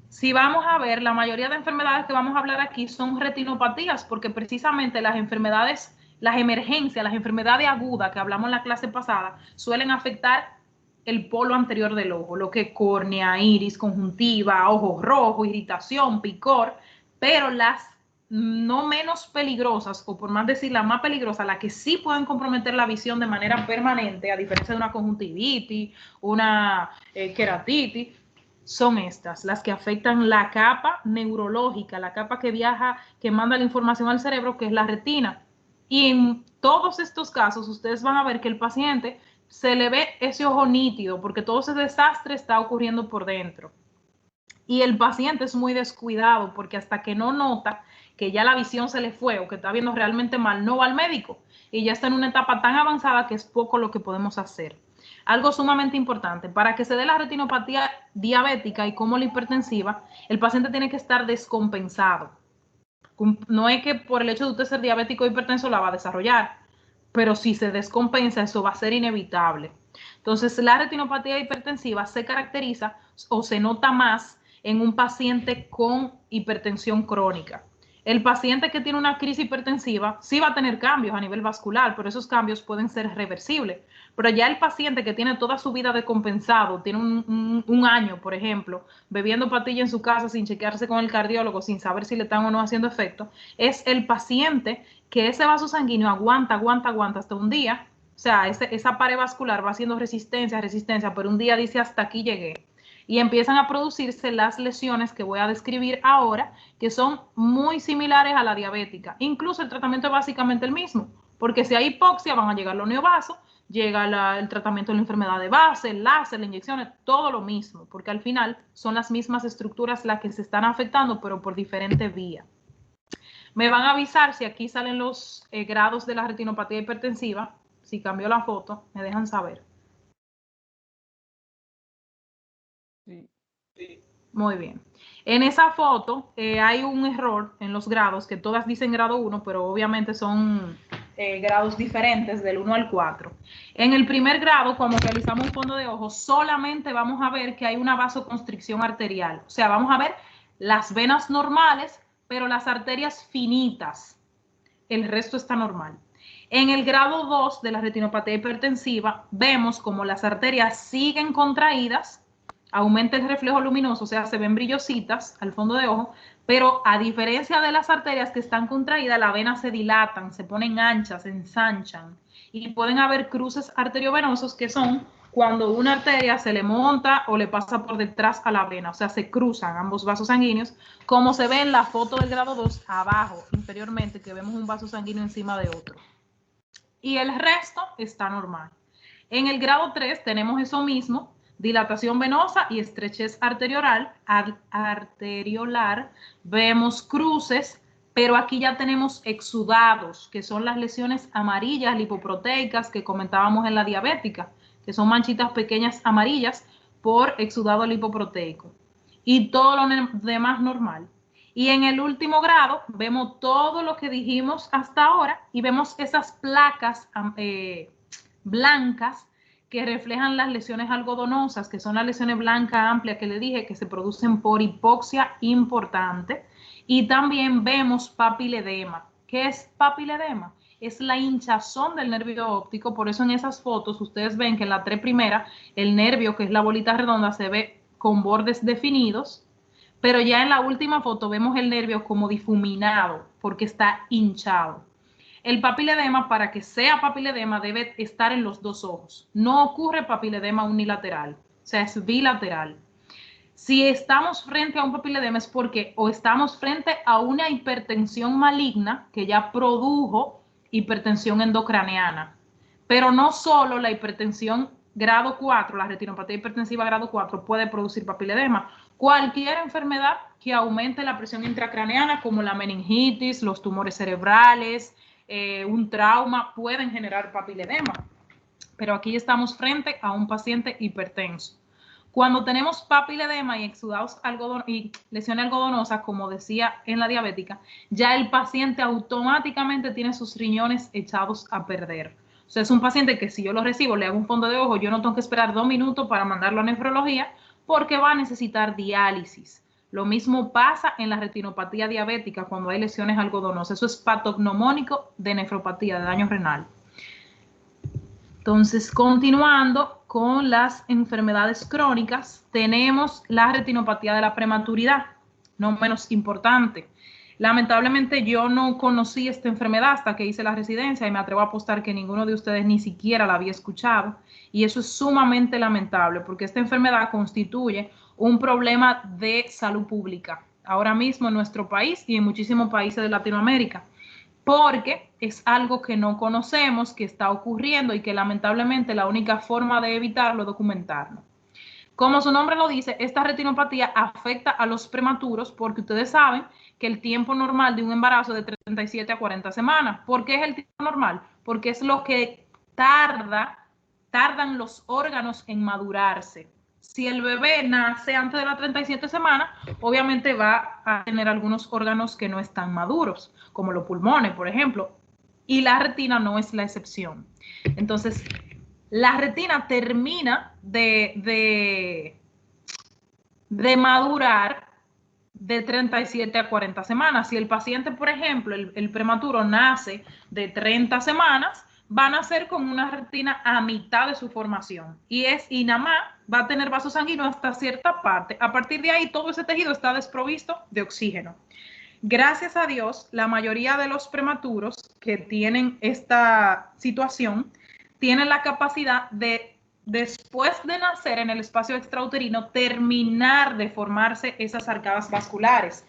Si vamos a ver, la mayoría de enfermedades que vamos a hablar aquí son retinopatías, porque precisamente las enfermedades, las emergencias, las enfermedades agudas que hablamos en la clase pasada, suelen afectar el polo anterior del ojo, lo que es córnea, iris, conjuntiva, ojo rojo, irritación, picor, pero las no menos peligrosas, o por más decir las más peligrosas, las que sí pueden comprometer la visión de manera permanente, a diferencia de una conjuntivitis, una queratitis, son estas, las que afectan la capa neurológica, la capa que viaja, que manda la información al cerebro, que es la retina. Y en todos estos casos, ustedes van a ver que el paciente se le ve ese ojo nítido porque todo ese desastre está ocurriendo por dentro. Y el paciente es muy descuidado porque hasta que no nota que ya la visión se le fue o que está viendo realmente mal, no va al médico y ya está en una etapa tan avanzada que es poco lo que podemos hacer. Algo sumamente importante, para que se dé la retinopatía diabética y como la hipertensiva, el paciente tiene que estar descompensado. No es que por el hecho de usted ser diabético o hipertenso la va a desarrollar, pero si se descompensa, eso va a ser inevitable. Entonces, la retinopatía hipertensiva se caracteriza o se nota más en un paciente con hipertensión crónica. El paciente que tiene una crisis hipertensiva sí va a tener cambios a nivel vascular, pero esos cambios pueden ser reversibles. Pero ya el paciente que tiene toda su vida descompensado, tiene un año, por ejemplo, bebiendo pastillas en su casa sin chequearse con el cardiólogo, sin saber si le están o no haciendo efecto, es el paciente que ese vaso sanguíneo aguanta hasta un día. O sea, esa pared vascular va haciendo resistencia, pero un día dice hasta aquí llegué. Y empiezan a producirse las lesiones que voy a describir ahora, que son muy similares a la diabética. Incluso el tratamiento es básicamente el mismo, porque si hay hipoxia van a llegar los neovasos, llega el tratamiento de la enfermedad de base, el láser, las inyecciones, todo lo mismo, porque al final son las mismas estructuras las que se están afectando, pero por diferentes vías. Me van a avisar si aquí salen los grados de la retinopatía hipertensiva. Si cambió la foto, me dejan saber. Sí. Muy bien. En esa foto hay un error en los grados, que todas dicen grado 1, pero obviamente son grados diferentes del 1 al 4. En el primer grado, cuando realizamos un fondo de ojo, solamente vamos a ver que hay una vasoconstricción arterial. O sea, vamos a ver las venas normales, pero las arterias finitas. El resto está normal. En el grado 2 de la retinopatía hipertensiva, vemos como las arterias siguen contraídas, aumenta el reflejo luminoso, o sea, se ven brillositas al fondo de ojo, pero a diferencia de las arterias que están contraídas, las venas se dilatan, se ponen anchas, se ensanchan, y pueden haber cruces arteriovenosos que son cuando una arteria se le monta o le pasa por detrás a la vena, o sea, se cruzan ambos vasos sanguíneos, como se ve en la foto del grado 2 abajo, inferiormente, que vemos un vaso sanguíneo encima de otro. Y el resto está normal. En el grado 3 tenemos eso mismo, dilatación venosa y estrechez arteriolar. Vemos cruces, pero aquí ya tenemos exudados, que son las lesiones amarillas lipoproteicas que comentábamos en la diabética, que son manchitas pequeñas amarillas por exudado lipoproteico. Y todo lo demás normal. Y en el último grado vemos todo lo que dijimos hasta ahora y vemos esas placas blancas que reflejan las lesiones algodonosas, que son las lesiones blancas amplias que le dije, que se producen por hipoxia importante. Y también vemos papiledema. ¿Qué es papiledema? Es la hinchazón del nervio óptico, por eso en esas fotos ustedes ven que en la 3 primera el nervio, que es la bolita redonda, se ve con bordes definidos, pero ya en la última foto vemos el nervio como difuminado porque está hinchado. El papiledema, para que sea papiledema, debe estar en los dos ojos. No ocurre papiledema unilateral, o sea, es bilateral. Si estamos frente a un papiledema es porque o estamos frente a una hipertensión maligna que ya produjo hipertensión endocraneana, pero no solo la hipertensión grado 4, la retinopatía hipertensiva grado 4 puede producir papiledema. Cualquier enfermedad que aumente la presión intracraneana, como la meningitis, los tumores cerebrales, un trauma, pueden generar papiledema. Pero aquí estamos frente a un paciente hipertenso. Cuando tenemos papiledema y exudados y lesiones algodonosas, como decía en la diabética, ya el paciente automáticamente tiene sus riñones echados a perder. O sea, es un paciente que si yo lo recibo, le hago un fondo de ojo, yo no tengo que esperar 2 minutos para mandarlo a nefrología porque va a necesitar diálisis. Lo mismo pasa en la retinopatía diabética cuando hay lesiones algodonosas. Eso es patognomónico de nefropatía, de daño renal. Entonces, continuando con las enfermedades crónicas, tenemos la retinopatía de la prematuridad, no menos importante. Lamentablemente yo no conocí esta enfermedad hasta que hice la residencia y me atrevo a apostar que ninguno de ustedes ni siquiera la había escuchado. Y eso es sumamente lamentable porque esta enfermedad constituye un problema de salud pública ahora mismo en nuestro país y en muchísimos países de Latinoamérica. Porque es algo que no conocemos, que está ocurriendo y que lamentablemente la única forma de evitarlo es documentarlo. Como su nombre lo dice, esta retinopatía afecta a los prematuros porque ustedes saben que el tiempo normal de un embarazo es de 37 a 40 semanas. ¿Por qué es el tiempo normal? Porque es lo que tardan los órganos en madurarse. Si el bebé nace antes de las 37 semanas, obviamente va a tener algunos órganos que no están maduros, como los pulmones, por ejemplo, y la retina no es la excepción. Entonces, la retina termina de madurar de 37 a 40 semanas. Si el paciente, por ejemplo, el prematuro nace de 30 semanas, va a nacer con una retina a mitad de su formación y nada más va a tener vasos sanguíneos hasta cierta parte. A partir de ahí, todo ese tejido está desprovisto de oxígeno. Gracias a Dios, la mayoría de los prematuros que tienen esta situación tienen la capacidad de, después de nacer en el espacio extrauterino, terminar de formarse esas arcadas vasculares.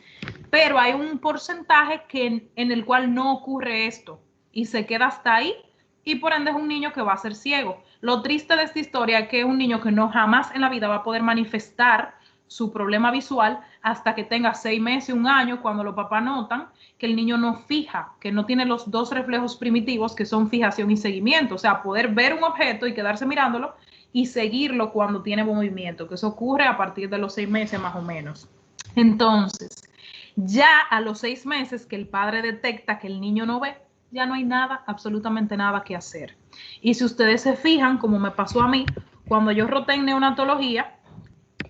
Pero hay un porcentaje en el cual no ocurre esto y se queda hasta ahí y por ende es un niño que va a ser ciego. Lo triste de esta historia es que es un niño que no jamás en la vida va a poder manifestar su problema visual hasta que tenga 6 meses, 1 año, cuando los papás notan que el niño no fija, que no tiene los dos reflejos primitivos que son fijación y seguimiento, o sea, poder ver un objeto y quedarse mirándolo y seguirlo cuando tiene movimiento, que eso ocurre a partir de los 6 meses más o menos. Entonces, ya a los 6 meses que el padre detecta que el niño no ve, ya no hay nada, absolutamente nada que hacer. Y si ustedes se fijan, como me pasó a mí, cuando yo roté en neonatología,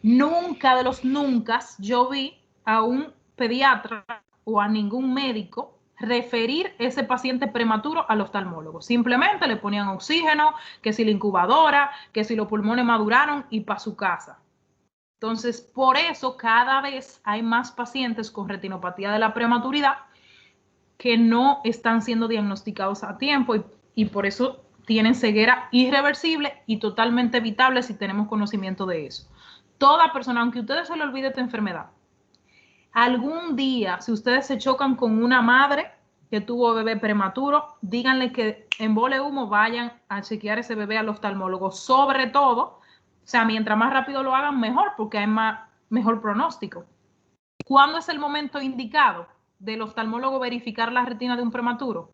nunca de los nunca yo vi a un pediatra o a ningún médico referir ese paciente prematuro al oftalmólogo. Simplemente le ponían oxígeno, que si la incubadora, que si los pulmones maduraron y para su casa. Entonces, por eso cada vez hay más pacientes con retinopatía de la prematuridad que no están siendo diagnosticados a tiempo y por eso tienen ceguera irreversible y totalmente evitable si tenemos conocimiento de eso. Toda persona, aunque a ustedes se le olvide esta enfermedad, algún día, si ustedes se chocan con una madre que tuvo bebé prematuro, díganle que en bole humo vayan a chequear ese bebé al oftalmólogo. Sobre todo, o sea, mientras más rápido lo hagan, mejor, porque hay mejor pronóstico. ¿Cuándo es el momento indicado del oftalmólogo verificar la retina de un prematuro?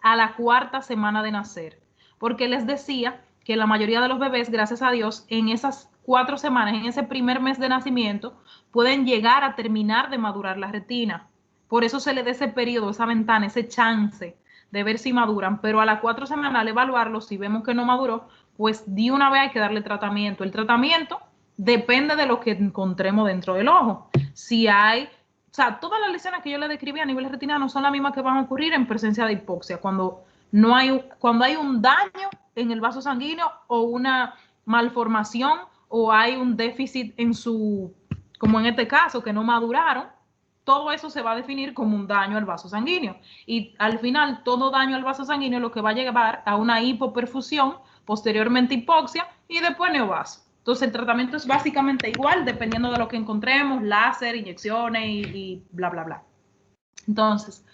A la 4ª semana de nacer. Porque les decía que la mayoría de los bebés, gracias a Dios, en esas 4 semanas, en ese primer mes de nacimiento, pueden llegar a terminar de madurar la retina. Por eso se le da ese periodo, esa ventana, ese chance de ver si maduran. Pero a las 4 semanas, al evaluarlo, si vemos que no maduró, pues de una vez hay que darle tratamiento. El tratamiento depende de lo que encontremos dentro del ojo. Si hay, o sea, todas las lesiones que yo le describí a nivel retiniano son las mismas que van a ocurrir en presencia de hipoxia, cuando hay un daño en el vaso sanguíneo o una malformación o hay un déficit en su, como en este caso, que no maduraron, todo eso se va a definir como un daño al vaso sanguíneo. Y al final, todo daño al vaso sanguíneo lo que va a llevar a una hipoperfusión, posteriormente hipoxia y después neovaso. Entonces, el tratamiento es básicamente igual, dependiendo de lo que encontremos, láser, inyecciones y bla, bla, bla. Entonces,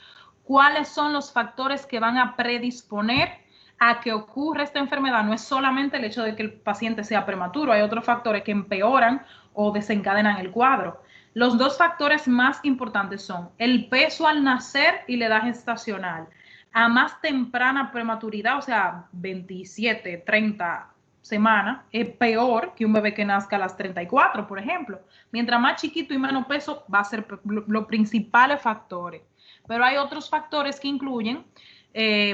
¿cuáles son los factores que van a predisponer a que ocurra esta enfermedad? No es solamente el hecho de que el paciente sea prematuro, hay otros factores que empeoran o desencadenan el cuadro. Los 2 factores más importantes son el peso al nacer y la edad gestacional. A más temprana prematuridad, o sea, 27, 30 semanas, es peor que un bebé que nazca a las 34, por ejemplo. Mientras más chiquito y menos peso, va a ser los principales factores. Pero hay otros factores que incluyen,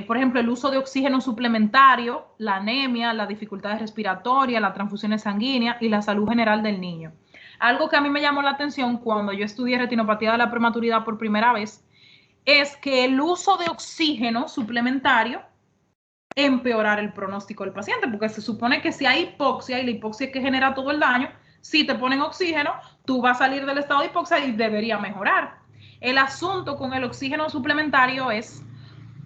por ejemplo, el uso de oxígeno suplementario, la anemia, las dificultades respiratorias, las transfusiones sanguíneas y la salud general del niño. Algo que a mí me llamó la atención cuando yo estudié retinopatía de la prematuridad por primera vez es que el uso de oxígeno suplementario empeorar el pronóstico del paciente, porque se supone que si hay hipoxia y la hipoxia es que genera todo el daño, si te ponen oxígeno, tú vas a salir del estado de hipoxia y debería mejorar. El asunto con el oxígeno suplementario es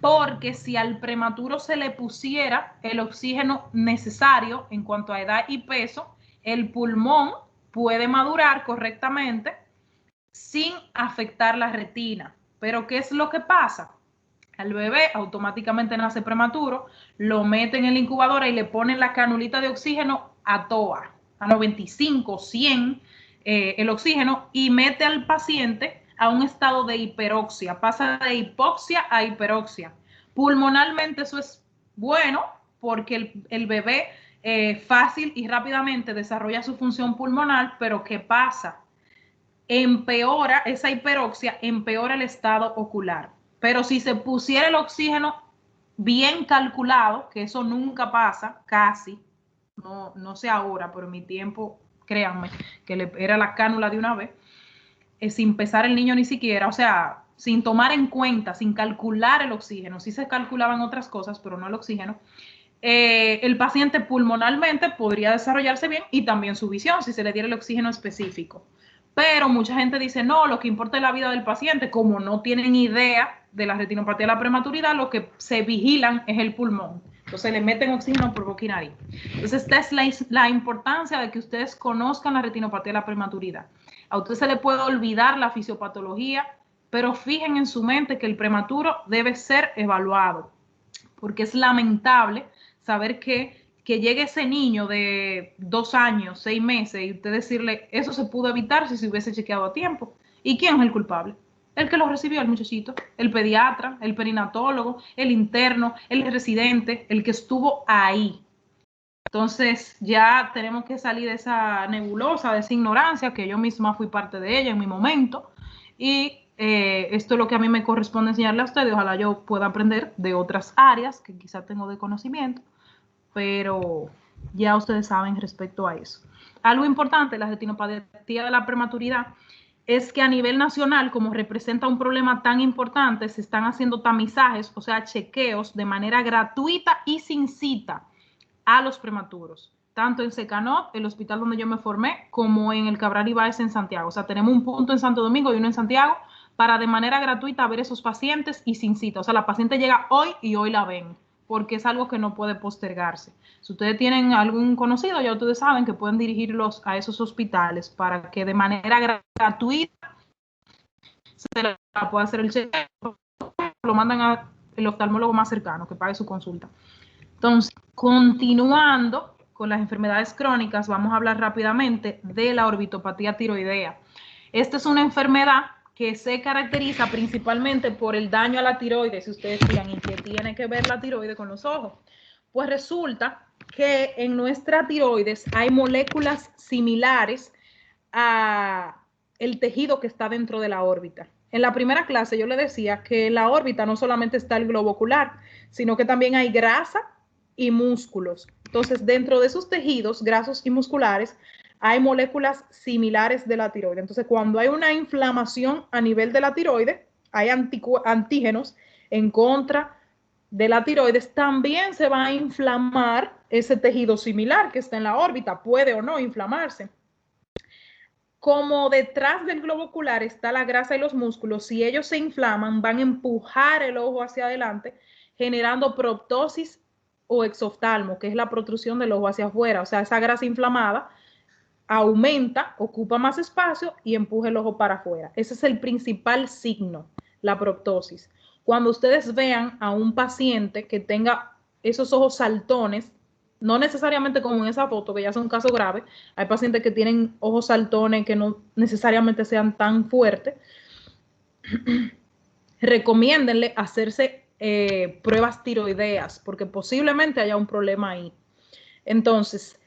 porque si al prematuro se le pusiera el oxígeno necesario en cuanto a edad y peso, el pulmón puede madurar correctamente sin afectar la retina. Pero ¿qué es lo que pasa? al bebé, automáticamente nace prematuro, lo meten en la incubadora y le ponen la canulita de oxígeno a toa, a 95, 100 el oxígeno, y mete al paciente a un estado de hiperoxia, pasa de hipoxia a hiperoxia. Pulmonalmente eso es bueno porque el bebé fácil y rápidamente desarrolla su función pulmonar, pero ¿qué pasa? Empeora esa hiperoxia, empeora el estado ocular. Pero si se pusiera el oxígeno bien calculado, que eso nunca pasa, casi, no sé ahora, pero en mi tiempo, créanme, que le era la cánula de una vez, sin pesar el niño ni siquiera, o sea, sin tomar en cuenta, sin calcular el oxígeno, sí se calculaban otras cosas, pero no el oxígeno, el paciente pulmonalmente podría desarrollarse bien y también su visión, si se le diera el oxígeno específico. Pero mucha gente dice, no, lo que importa es la vida del paciente, como no tienen idea de la retinopatía de la prematuridad, lo que se vigilan es el pulmón. Entonces le meten oxígeno por boca y nariz. Entonces esta es la importancia de que ustedes conozcan la retinopatía de la prematuridad. A usted se le puede olvidar la fisiopatología, pero fijen en su mente que el prematuro debe ser evaluado, porque es lamentable saber que llegue ese niño de 2 años, 6 meses, y usted decirle, eso se pudo evitar si se hubiese chequeado a tiempo. ¿Y quién es el culpable? El que lo recibió, el muchachito, el pediatra, el perinatólogo, el interno, el residente, el que estuvo ahí. Entonces ya tenemos que salir de esa nebulosa, de esa ignorancia, que yo misma fui parte de ella en mi momento, y esto es lo que a mí me corresponde enseñarle a ustedes. Ojalá yo pueda aprender de otras áreas que quizá tengo de conocimiento, pero ya ustedes saben respecto a eso. Algo importante, la retinopatía de la prematuridad, es que a nivel nacional, como representa un problema tan importante, se están haciendo tamizajes, o sea, chequeos de manera gratuita y sin cita a los prematuros, tanto en Secanot, el hospital donde yo me formé, como en el Cabral Ibáez en Santiago. O sea, tenemos un punto en Santo Domingo y uno en Santiago para de manera gratuita ver esos pacientes y sin cita. O sea, la paciente llega hoy y hoy la ven, porque es algo que no puede postergarse. Si ustedes tienen algún conocido, ya ustedes saben que pueden dirigirlos a esos hospitales para que de manera gratuita se la pueda hacer el chequeo, lo mandan al oftalmólogo más cercano que pague su consulta. Entonces, continuando con las enfermedades crónicas, vamos a hablar rápidamente de la orbitopatía tiroidea. Esta es una enfermedad que se caracteriza principalmente por el daño a la tiroides. Si ustedes dirán, ¿y qué tiene que ver la tiroides con los ojos? Pues resulta que en nuestra tiroides hay moléculas similares a el tejido que está dentro de la órbita. En la primera clase yo le decía que en la órbita no solamente está el globo ocular, sino que también hay grasa y músculos. Entonces, dentro de esos tejidos grasos y musculares hay moléculas similares de la tiroides. Entonces, cuando hay una inflamación a nivel de la tiroides, hay antígenos en contra de la tiroides, también se va a inflamar ese tejido similar que está en la órbita, puede o no inflamarse. Como detrás del globo ocular está la grasa y los músculos, si ellos se inflaman, van a empujar el ojo hacia adelante, generando proptosis o exoftalmo, que es la protrusión del ojo hacia afuera. O sea, esa grasa inflamada aumenta, ocupa más espacio y empuja el ojo para afuera. Ese es el principal signo, la proptosis. Cuando ustedes vean a un paciente que tenga esos ojos saltones, no necesariamente como en esa foto, que ya es un caso grave, hay pacientes que tienen ojos saltones que no necesariamente sean tan fuertes, recomiéndenle hacerse pruebas tiroideas, porque posiblemente haya un problema ahí. Entonces,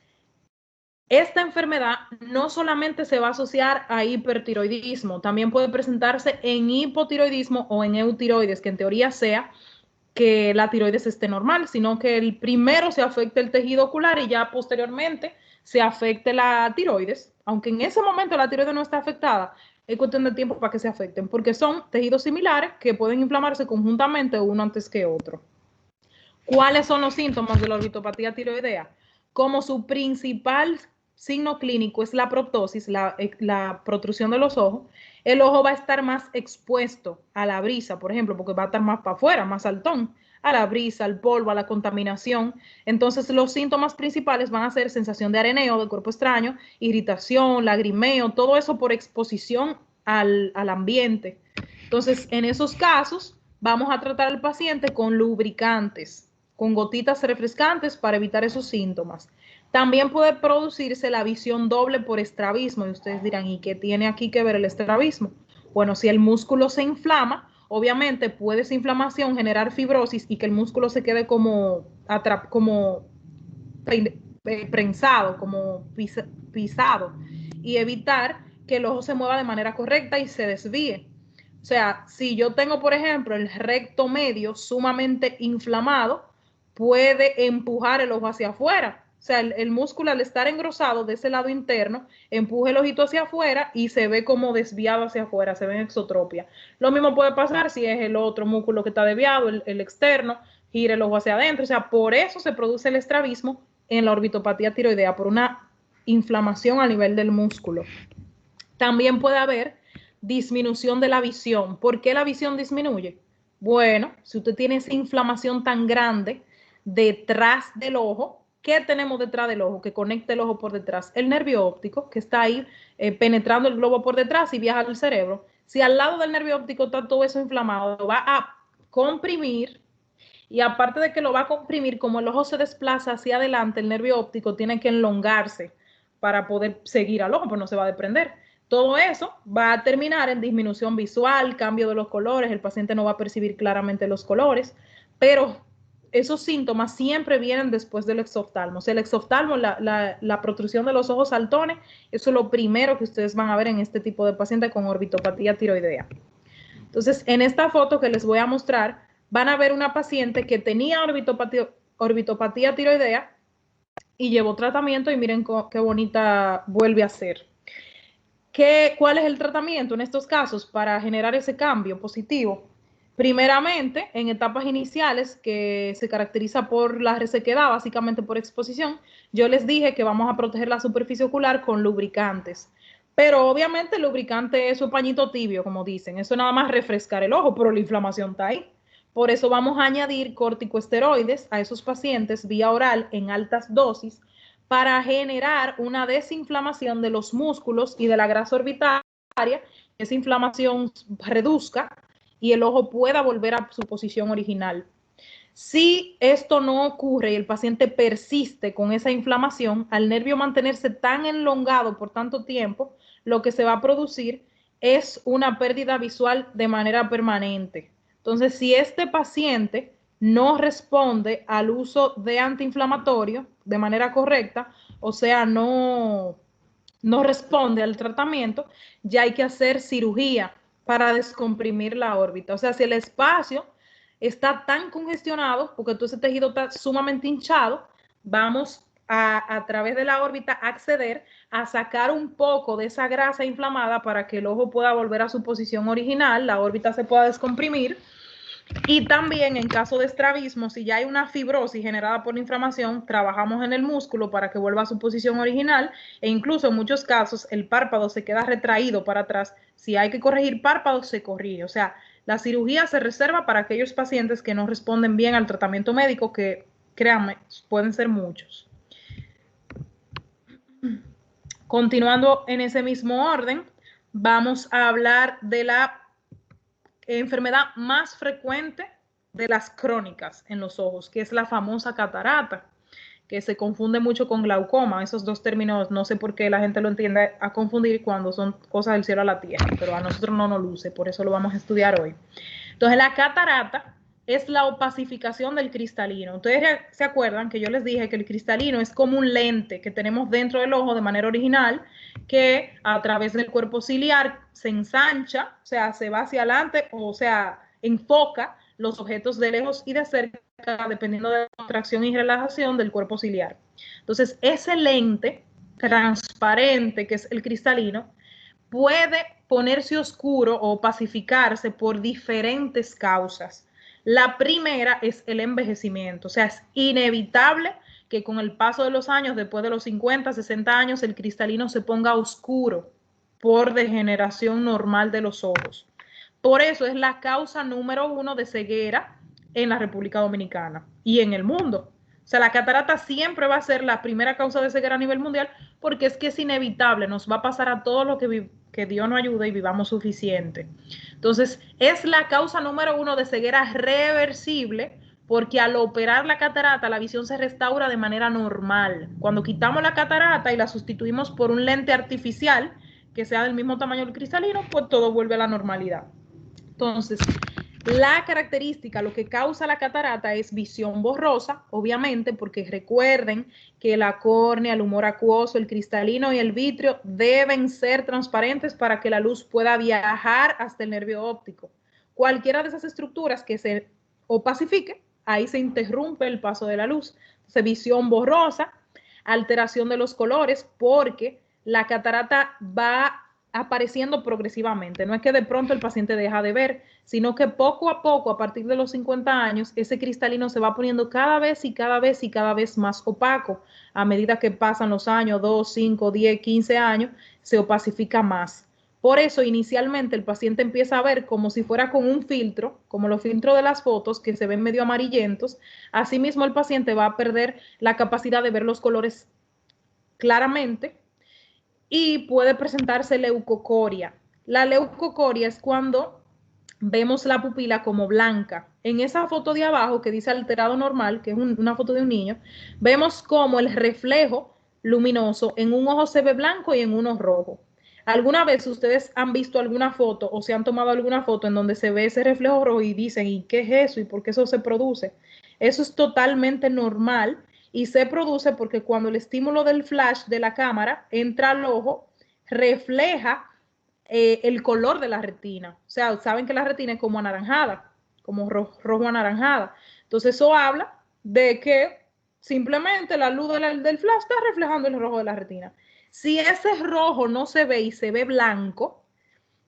esta enfermedad no solamente se va a asociar a hipertiroidismo, también puede presentarse en hipotiroidismo o en eutiroides, que en teoría sea que la tiroides esté normal, sino que el primero se afecte el tejido ocular y ya posteriormente se afecte la tiroides, aunque en ese momento la tiroides no está afectada, es cuestión de tiempo para que se afecten, porque son tejidos similares que pueden inflamarse conjuntamente uno antes que otro. ¿Cuáles son los síntomas de la orbitopatía tiroidea? Como su principal signo clínico es la proptosis, la protrusión de los ojos, el ojo va a estar más expuesto a la brisa, por ejemplo, porque va a estar más para afuera, más saltón, a la brisa, al polvo, a la contaminación. Entonces, los síntomas principales van a ser sensación de areneo, de cuerpo extraño, irritación, lagrimeo, todo eso por exposición al ambiente. Entonces, en esos casos, vamos a tratar al paciente con lubricantes, con gotitas refrescantes para evitar esos síntomas. También puede producirse la visión doble por estrabismo, y ustedes dirán, ¿y qué tiene aquí que ver el estrabismo? Bueno, si el músculo se inflama, obviamente puede esa inflamación generar fibrosis y que el músculo se quede como prensado, como pisado, y evitar que el ojo se mueva de manera correcta y se desvíe. O sea, si yo tengo, por ejemplo, el recto medio sumamente inflamado, puede empujar el ojo hacia afuera. O sea, el músculo al estar engrosado de ese lado interno, empuja el ojito hacia afuera y se ve como desviado hacia afuera, se ve en exotropia. Lo mismo puede pasar si es el otro músculo que está desviado, el externo, gira el ojo hacia adentro. O sea, por eso se produce el estrabismo en la orbitopatía tiroidea, por una inflamación a nivel del músculo. También puede haber disminución de la visión. ¿Por qué la visión disminuye? Bueno, si usted tiene esa inflamación tan grande detrás del ojo, ¿qué tenemos detrás del ojo? Que conecta el ojo por detrás. El nervio óptico, que está ahí penetrando el globo por detrás y viaja al cerebro. Si al lado del nervio óptico está todo eso inflamado, lo va a comprimir. Y aparte de que lo va a comprimir, como el ojo se desplaza hacia adelante, el nervio óptico tiene que elongarse para poder seguir al ojo, pues no se va a desprender. Todo eso va a terminar en disminución visual, cambio de los colores, el paciente no va a percibir claramente los colores, pero esos síntomas siempre vienen después del exoftalmo. O sea, el exoftalmo, la protrusión de los ojos saltones, eso es lo primero que ustedes van a ver en este tipo de paciente con orbitopatía tiroidea. Entonces, en esta foto que les voy a mostrar, van a ver una paciente que tenía orbitopatía tiroidea y llevó tratamiento y miren qué bonita vuelve a ser. ¿Cuál es el tratamiento en estos casos para generar ese cambio positivo? Primeramente, en etapas iniciales, que se caracteriza por la resequedad, básicamente por exposición, yo les dije que vamos a proteger la superficie ocular con lubricantes. Pero obviamente el lubricante es un pañito tibio, como dicen. Eso nada más refrescar el ojo, pero la inflamación está ahí. Por eso vamos a añadir corticosteroides a esos pacientes vía oral en altas dosis para generar una desinflamación de los músculos y de la grasa orbitaria, que esa inflamación reduzca y el ojo pueda volver a su posición original. Si esto no ocurre y el paciente persiste con esa inflamación, al nervio mantenerse tan elongado por tanto tiempo, lo que se va a producir es una pérdida visual de manera permanente. Entonces, si este paciente no responde al uso de antiinflamatorio de manera correcta, o sea, no responde al tratamiento, ya hay que hacer cirugía para descomprimir la órbita. O sea, si el espacio está tan congestionado, porque todo ese tejido está sumamente hinchado, vamos a través de la órbita acceder a sacar un poco de esa grasa inflamada para que el ojo pueda volver a su posición original, la órbita se pueda descomprimir. Y también en caso de estrabismo, si ya hay una fibrosis generada por la inflamación, trabajamos en el músculo para que vuelva a su posición original e incluso en muchos casos el párpado se queda retraído para atrás. Si hay que corregir párpados, se corrige. O sea, la cirugía se reserva para aquellos pacientes que no responden bien al tratamiento médico, que créanme, pueden ser muchos. Continuando en ese mismo orden, vamos a hablar de la enfermedad más frecuente de las crónicas en los ojos, que es la famosa catarata, que se confunde mucho con glaucoma. Esos dos términos, no sé por qué la gente lo entiende a confundir cuando son cosas del cielo a la tierra, pero a nosotros no nos luce, por eso lo vamos a estudiar hoy. Entonces, la catarata es la opacificación del cristalino. Ustedes se acuerdan que yo les dije que el cristalino es como un lente que tenemos dentro del ojo de manera original, que a través del cuerpo ciliar se ensancha, o sea, se va hacia adelante, o sea, enfoca los objetos de lejos y de cerca, dependiendo de la contracción y relajación del cuerpo ciliar. Entonces, ese lente transparente, que es el cristalino, puede ponerse oscuro o opacificarse por diferentes causas. La primera es el envejecimiento, o sea, es inevitable que con el paso de los años, después de los 50, 60 años, el cristalino se ponga oscuro por degeneración normal de los ojos. Por eso es la causa número 1 de ceguera en la República Dominicana y en el mundo. O sea, la catarata siempre va a ser la primera causa de ceguera a nivel mundial porque es que es inevitable, nos va a pasar a todos los que que Dios nos ayude y vivamos suficiente. Entonces, es la causa número 1 de ceguera reversible, porque al operar la catarata, la visión se restaura de manera normal. Cuando quitamos la catarata y la sustituimos por un lente artificial, que sea del mismo tamaño del cristalino, pues todo vuelve a la normalidad. Entonces, la característica, lo que causa la catarata es visión borrosa, obviamente, porque recuerden que la córnea, el humor acuoso, el cristalino y el vitrio deben ser transparentes para que la luz pueda viajar hasta el nervio óptico. Cualquiera de esas estructuras que se opacifique, ahí se interrumpe el paso de la luz. Entonces, visión borrosa, alteración de los colores, porque la catarata va apareciendo progresivamente. No es que de pronto el paciente deja de ver, sino que poco a poco, a partir de los 50 años, ese cristalino se va poniendo cada vez y cada vez y cada vez más opaco. A medida que pasan los años, 2, 5, 10, 15 años, se opacifica más. Por eso, inicialmente, el paciente empieza a ver como si fuera con un filtro, como los filtros de las fotos, que se ven medio amarillentos. Asimismo, el paciente va a perder la capacidad de ver los colores claramente y puede presentarse leucocoria. La leucocoria es cuando vemos la pupila como blanca. En esa foto de abajo que dice alterado normal, que es una foto de un niño, vemos como el reflejo luminoso en un ojo se ve blanco y en uno rojo. ¿Alguna vez ustedes han visto alguna foto o se han tomado alguna foto en donde se ve ese reflejo rojo y dicen, ¿y qué es eso? ¿Y por qué eso se produce? Eso es totalmente normal y se produce porque cuando el estímulo del flash de la cámara entra al ojo, refleja el color de la retina. O sea, saben que la retina es como anaranjada, como rojo anaranjada. Entonces eso habla de que simplemente la luz del flash está reflejando el rojo de la retina. Si ese rojo no se ve y se ve blanco,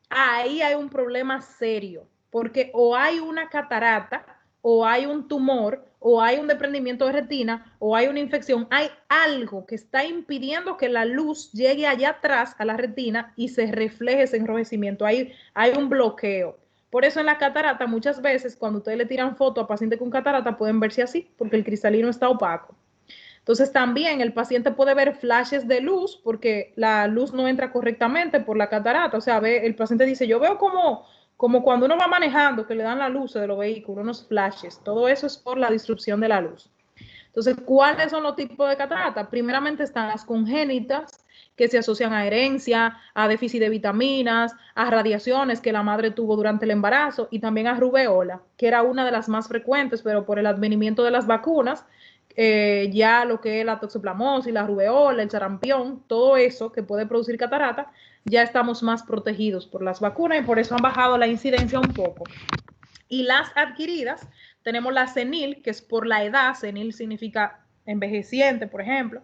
ahí hay un problema serio, porque o hay una catarata, o hay un tumor, o hay un desprendimiento de retina, o hay una infección, hay algo que está impidiendo que la luz llegue allá atrás a la retina y se refleje ese enrojecimiento. Hay un bloqueo. Por eso en la catarata muchas veces cuando ustedes le tiran foto a pacientes con catarata pueden verse así, porque el cristalino está opaco. Entonces también el paciente puede ver flashes de luz porque la luz no entra correctamente por la catarata. O sea, el paciente dice, yo veo como cuando uno va manejando, que le dan la luz de los vehículos, unos flashes. Todo eso es por la disrupción de la luz. Entonces, ¿cuáles son los tipos de catarata? Primeramente están las congénitas, que se asocian a herencia, a déficit de vitaminas, a radiaciones que la madre tuvo durante el embarazo y también a rubeola, que era una de las más frecuentes, pero por el advenimiento de las vacunas, ya lo que es la toxoplasmosis, la rubeola, el sarampión, todo eso que puede producir catarata, ya estamos más protegidos por las vacunas y por eso han bajado la incidencia un poco. Y las adquiridas, tenemos la senil, que es por la edad, senil significa envejeciente, por ejemplo,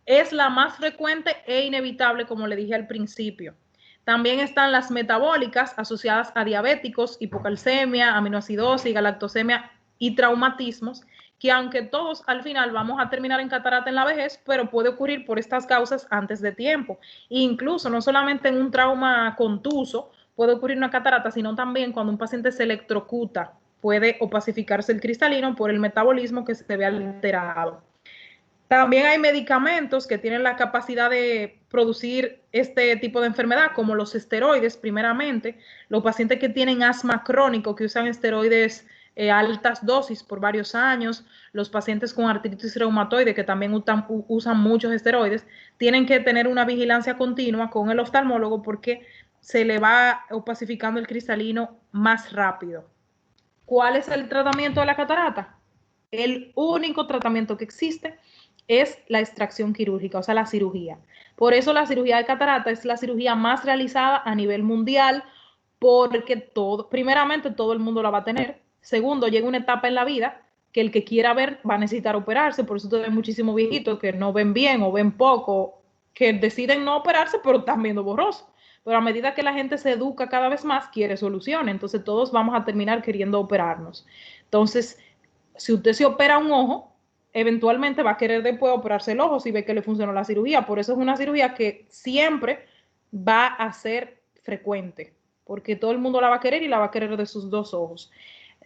es la más frecuente e inevitable, como le dije al principio. También están las metabólicas asociadas a diabéticos, hipocalcemia, aminoacidosis, galactosemia y traumatismos, que aunque todos al final vamos a terminar en catarata en la vejez, pero puede ocurrir por estas causas antes de tiempo. E incluso no solamente en un trauma contuso puede ocurrir una catarata, sino también cuando un paciente se electrocuta, puede opacificarse el cristalino por el metabolismo que se ve alterado. También hay medicamentos que tienen la capacidad de producir este tipo de enfermedad, como los esteroides, primeramente. Los pacientes que tienen asma crónico, que usan esteroides a altas dosis por varios años, los pacientes con artritis reumatoide, que también usan muchos esteroides, tienen que tener una vigilancia continua con el oftalmólogo porque se le va opacificando el cristalino más rápido. ¿Cuál es el tratamiento de la catarata? El único tratamiento que existe es la extracción quirúrgica, o sea, la cirugía. Por eso la cirugía de catarata es la cirugía más realizada a nivel mundial, porque primeramente todo el mundo la va a tener. Segundo, llega una etapa en la vida que el que quiera ver va a necesitar operarse, por eso hay muchísimos viejitos que no ven bien o ven poco, que deciden no operarse, pero están viendo borroso. Pero a medida que la gente se educa cada vez más, quiere soluciones. Entonces todos vamos a terminar queriendo operarnos. Entonces, si usted se opera un ojo, eventualmente va a querer después operarse el ojo si ve que le funcionó la cirugía. Por eso es una cirugía que siempre va a ser frecuente, porque todo el mundo la va a querer y la va a querer de sus dos ojos.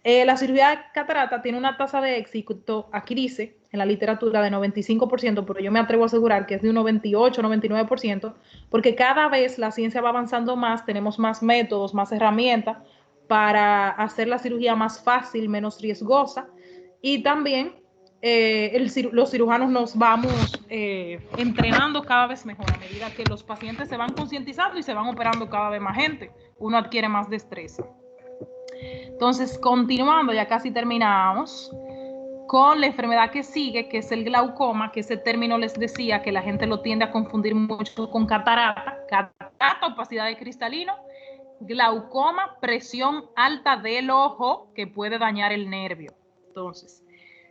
La cirugía de catarata tiene una tasa de éxito, aquí dice en la literatura, de 95%, pero yo me atrevo a asegurar que es de un 98, 99%, porque cada vez la ciencia va avanzando más, tenemos más métodos, más herramientas para hacer la cirugía más fácil, menos riesgosa, y también los cirujanos nos vamos entrenando cada vez mejor a medida que los pacientes se van concientizando y se van operando cada vez más gente. Uno adquiere más destreza. Entonces, continuando, ya casi terminamos con la enfermedad que sigue, que es el glaucoma, que ese término les decía que la gente lo tiende a confundir mucho con catarata, opacidad de cristalino, glaucoma, presión alta del ojo que puede dañar el nervio. Entonces,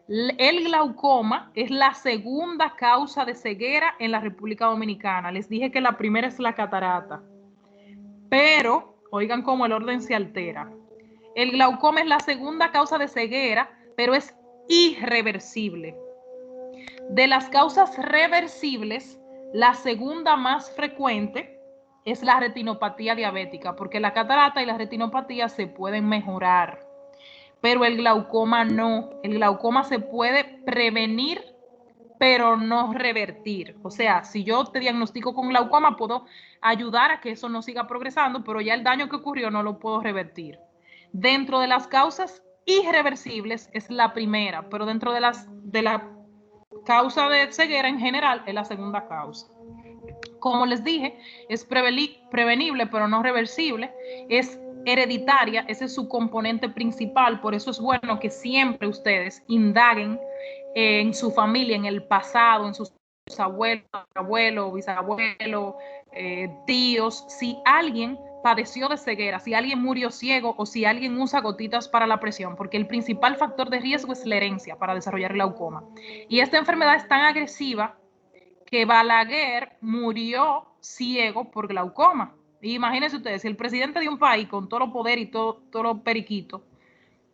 el glaucoma es la segunda causa de ceguera en la República Dominicana. Les dije que la primera es la catarata, pero oigan cómo el orden se altera. El glaucoma es la segunda causa de ceguera, pero es irreversible. De las causas reversibles, la segunda más frecuente es la retinopatía diabética, porque la catarata y la retinopatía se pueden mejorar, pero el glaucoma no. El glaucoma se puede prevenir, pero no revertir. O sea, si yo te diagnostico con glaucoma, puedo ayudar a que eso no siga progresando, pero ya el daño que ocurrió no lo puedo revertir. Dentro de las causas irreversibles es la primera, pero dentro de la causa de ceguera en general es la segunda causa. Como les dije, es prevenible, pero no reversible. Es hereditaria, ese es su componente principal. Por eso es bueno que siempre ustedes indaguen en su familia, en el pasado, en sus abuelos, bisabuelos, tíos, si alguien padeció de ceguera, si alguien murió ciego o si alguien usa gotitas para la presión, porque el principal factor de riesgo es la herencia para desarrollar glaucoma. Y esta enfermedad es tan agresiva que Balaguer murió ciego por glaucoma. Y imagínense ustedes, si el presidente de un país con todo el poder y todo los periquitos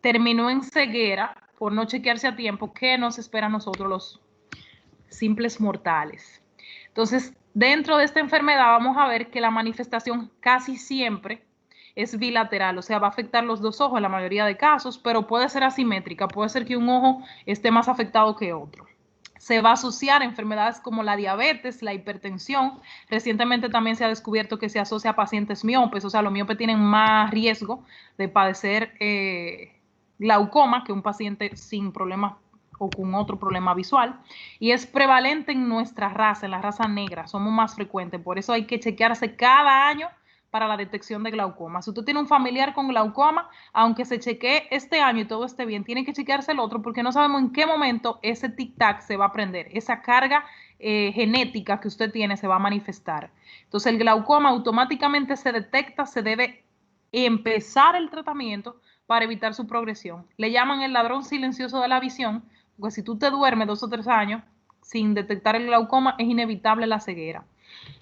terminó en ceguera por no chequearse a tiempo, ¿qué nos espera a nosotros los simples mortales? Entonces, dentro de esta enfermedad vamos a ver que la manifestación casi siempre es bilateral, o sea, va a afectar los dos ojos en la mayoría de casos, pero puede ser asimétrica, puede ser que un ojo esté más afectado que otro. Se va a asociar a enfermedades como la diabetes, la hipertensión. Recientemente también se ha descubierto que se asocia a pacientes miopes, o sea, los miopes tienen más riesgo de padecer glaucoma que un paciente sin problemas o con otro problema visual, y es prevalente en nuestra raza, en la raza negra, somos más frecuentes, por eso hay que chequearse cada año para la detección de glaucoma. Si usted tiene un familiar con glaucoma, aunque se chequee este año y todo esté bien, tiene que chequearse el otro porque no sabemos en qué momento ese tic-tac se va a prender, esa carga genética que usted tiene se va a manifestar. Entonces el glaucoma automáticamente se detecta, se debe empezar el tratamiento para evitar su progresión. Le llaman el ladrón silencioso de la visión, porque si tú te duermes 2 o 3 años sin detectar el glaucoma, es inevitable la ceguera.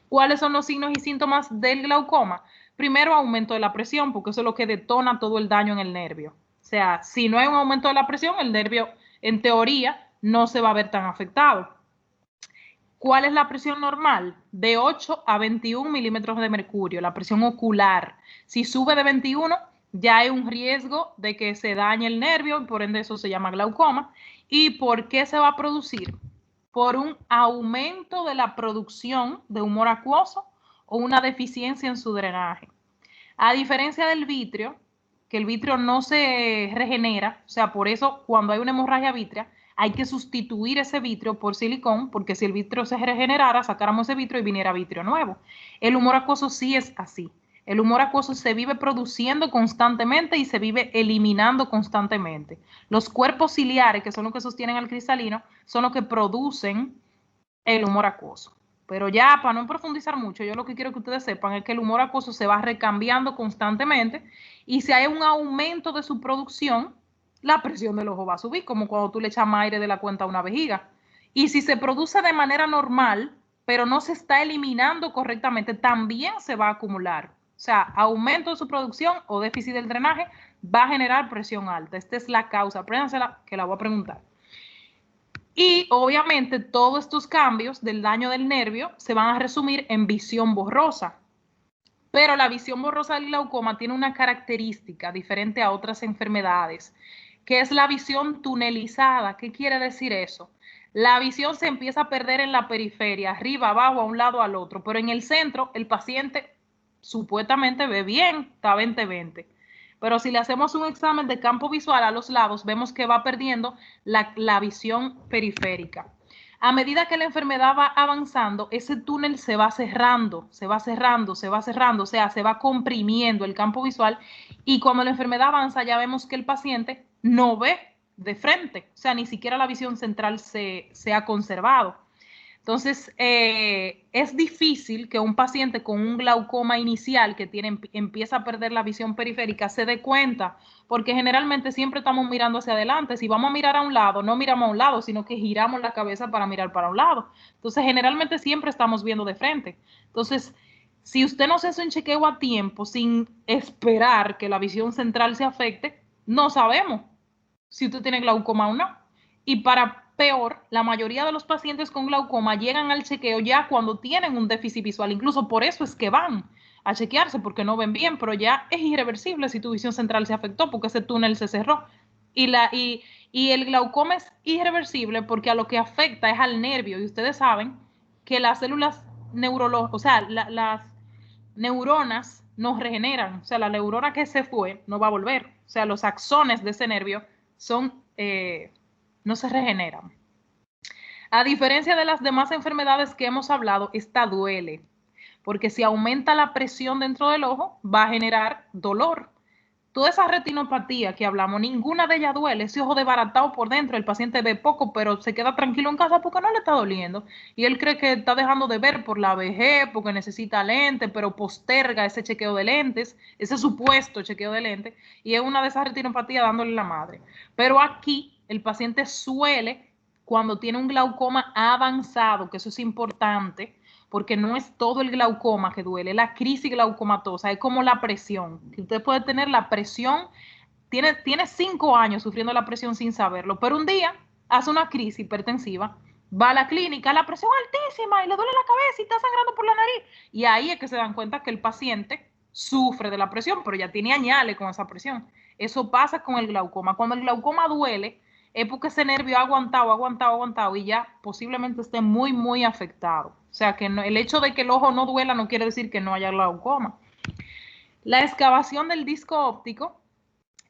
¿Cuáles son los signos y síntomas del glaucoma? Primero, aumento de la presión, porque eso es lo que detona todo el daño en el nervio. O sea, si no hay un aumento de la presión, el nervio, en teoría, no se va a ver tan afectado. ¿Cuál es la presión normal? De 8 a 21 milímetros de mercurio, la presión ocular. Si sube de 21, ya hay un riesgo de que se dañe el nervio, y por ende eso se llama glaucoma. ¿Y por qué se va a producir? Por un aumento de la producción de humor acuoso o una deficiencia en su drenaje. A diferencia del vitrio, que el vitrio no se regenera, o sea, por eso cuando hay una hemorragia vítrea, hay que sustituir ese vitrio por silicón, porque si el vitrio se regenerara, sacáramos ese vitrio y viniera vitrio nuevo. El humor acuoso sí es así. El humor acuoso se vive produciendo constantemente y se vive eliminando constantemente. Los cuerpos ciliares, que son los que sostienen al cristalino, son los que producen el humor acuoso. Pero ya, para no profundizar mucho, yo lo que quiero que ustedes sepan es que el humor acuoso se va recambiando constantemente y si hay un aumento de su producción, la presión del ojo va a subir, como cuando tú le echas más aire de la cuenta a una vejiga. Y si se produce de manera normal, pero no se está eliminando correctamente, también se va a acumular. O sea, aumento de su producción o déficit del drenaje va a generar presión alta. Esta es la causa. Apréndansela, que la voy a preguntar. Y obviamente todos estos cambios del daño del nervio se van a resumir en visión borrosa. Pero la visión borrosa del glaucoma tiene una característica diferente a otras enfermedades, que es la visión tunelizada. ¿Qué quiere decir eso? La visión se empieza a perder en la periferia, arriba, abajo, a un lado, al otro, pero en el centro el paciente supuestamente ve bien, está 20/20. Pero si le hacemos un examen de campo visual a los lados, vemos que va perdiendo la visión periférica. A medida que la enfermedad va avanzando, ese túnel se va cerrando, se va cerrando, se va cerrando, o sea, se va comprimiendo el campo visual y cuando la enfermedad avanza ya vemos que el paciente no ve de frente, o sea, ni siquiera la visión central se ha conservado. Entonces, es difícil que un paciente con un glaucoma inicial que empieza a perder la visión periférica se dé cuenta, porque generalmente siempre estamos mirando hacia adelante. Si vamos a mirar a un lado, no miramos a un lado, sino que giramos la cabeza para mirar para un lado. Entonces, generalmente siempre estamos viendo de frente. Entonces, si usted no se hace un chequeo a tiempo sin esperar que la visión central se afecte, no sabemos si usted tiene glaucoma o no. Y para peor, la mayoría de los pacientes con glaucoma llegan al chequeo ya cuando tienen un déficit visual. Incluso por eso es que van a chequearse, porque no ven bien, pero ya es irreversible si tu visión central se afectó, porque ese túnel se cerró. Y el glaucoma es irreversible porque a lo que afecta es al nervio. Y ustedes saben que las células neurológicas, o sea, las neuronas no regeneran. O sea, la neurona que se fue no va a volver. O sea, los axones de ese nervio no se regeneran. A diferencia de las demás enfermedades que hemos hablado, esta duele, porque si aumenta la presión dentro del ojo, va a generar dolor. Toda esa retinopatía que hablamos, ninguna de ellas duele. Ese ojo desbaratado por dentro, el paciente ve poco, pero se queda tranquilo en casa porque no le está doliendo. Y él cree que está dejando de ver por la vejez, porque necesita lentes, pero posterga ese chequeo de lentes, ese supuesto chequeo de lentes, y es una de esas retinopatías dándole la madre. Pero aquí el paciente suele, cuando tiene un glaucoma avanzado, que eso es importante, porque no es todo el glaucoma que duele, la crisis glaucomatosa, es como la presión. Usted puede tener la presión, tiene 5 años sufriendo la presión sin saberlo, pero un día hace una crisis hipertensiva, va a la clínica, la presión altísima y le duele la cabeza y está sangrando por la nariz. Y ahí es que se dan cuenta que el paciente sufre de la presión, pero ya tiene añales con esa presión. Eso pasa con el glaucoma. Cuando el glaucoma duele, es porque ese nervio ha aguantado y ya posiblemente esté muy, muy afectado. O sea, que no, el hecho de que el ojo no duela no quiere decir que no haya glaucoma. La excavación del disco óptico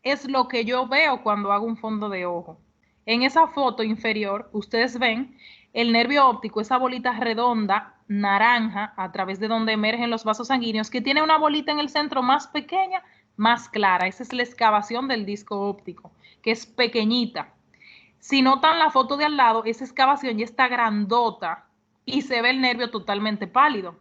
es lo que yo veo cuando hago un fondo de ojo. En esa foto inferior, ustedes ven el nervio óptico, esa bolita redonda, naranja, a través de donde emergen los vasos sanguíneos, que tiene una bolita en el centro más pequeña, más clara. Esa es la excavación del disco óptico, que es pequeñita. Si notan la foto de al lado, esa excavación ya está grandota y se ve el nervio totalmente pálido.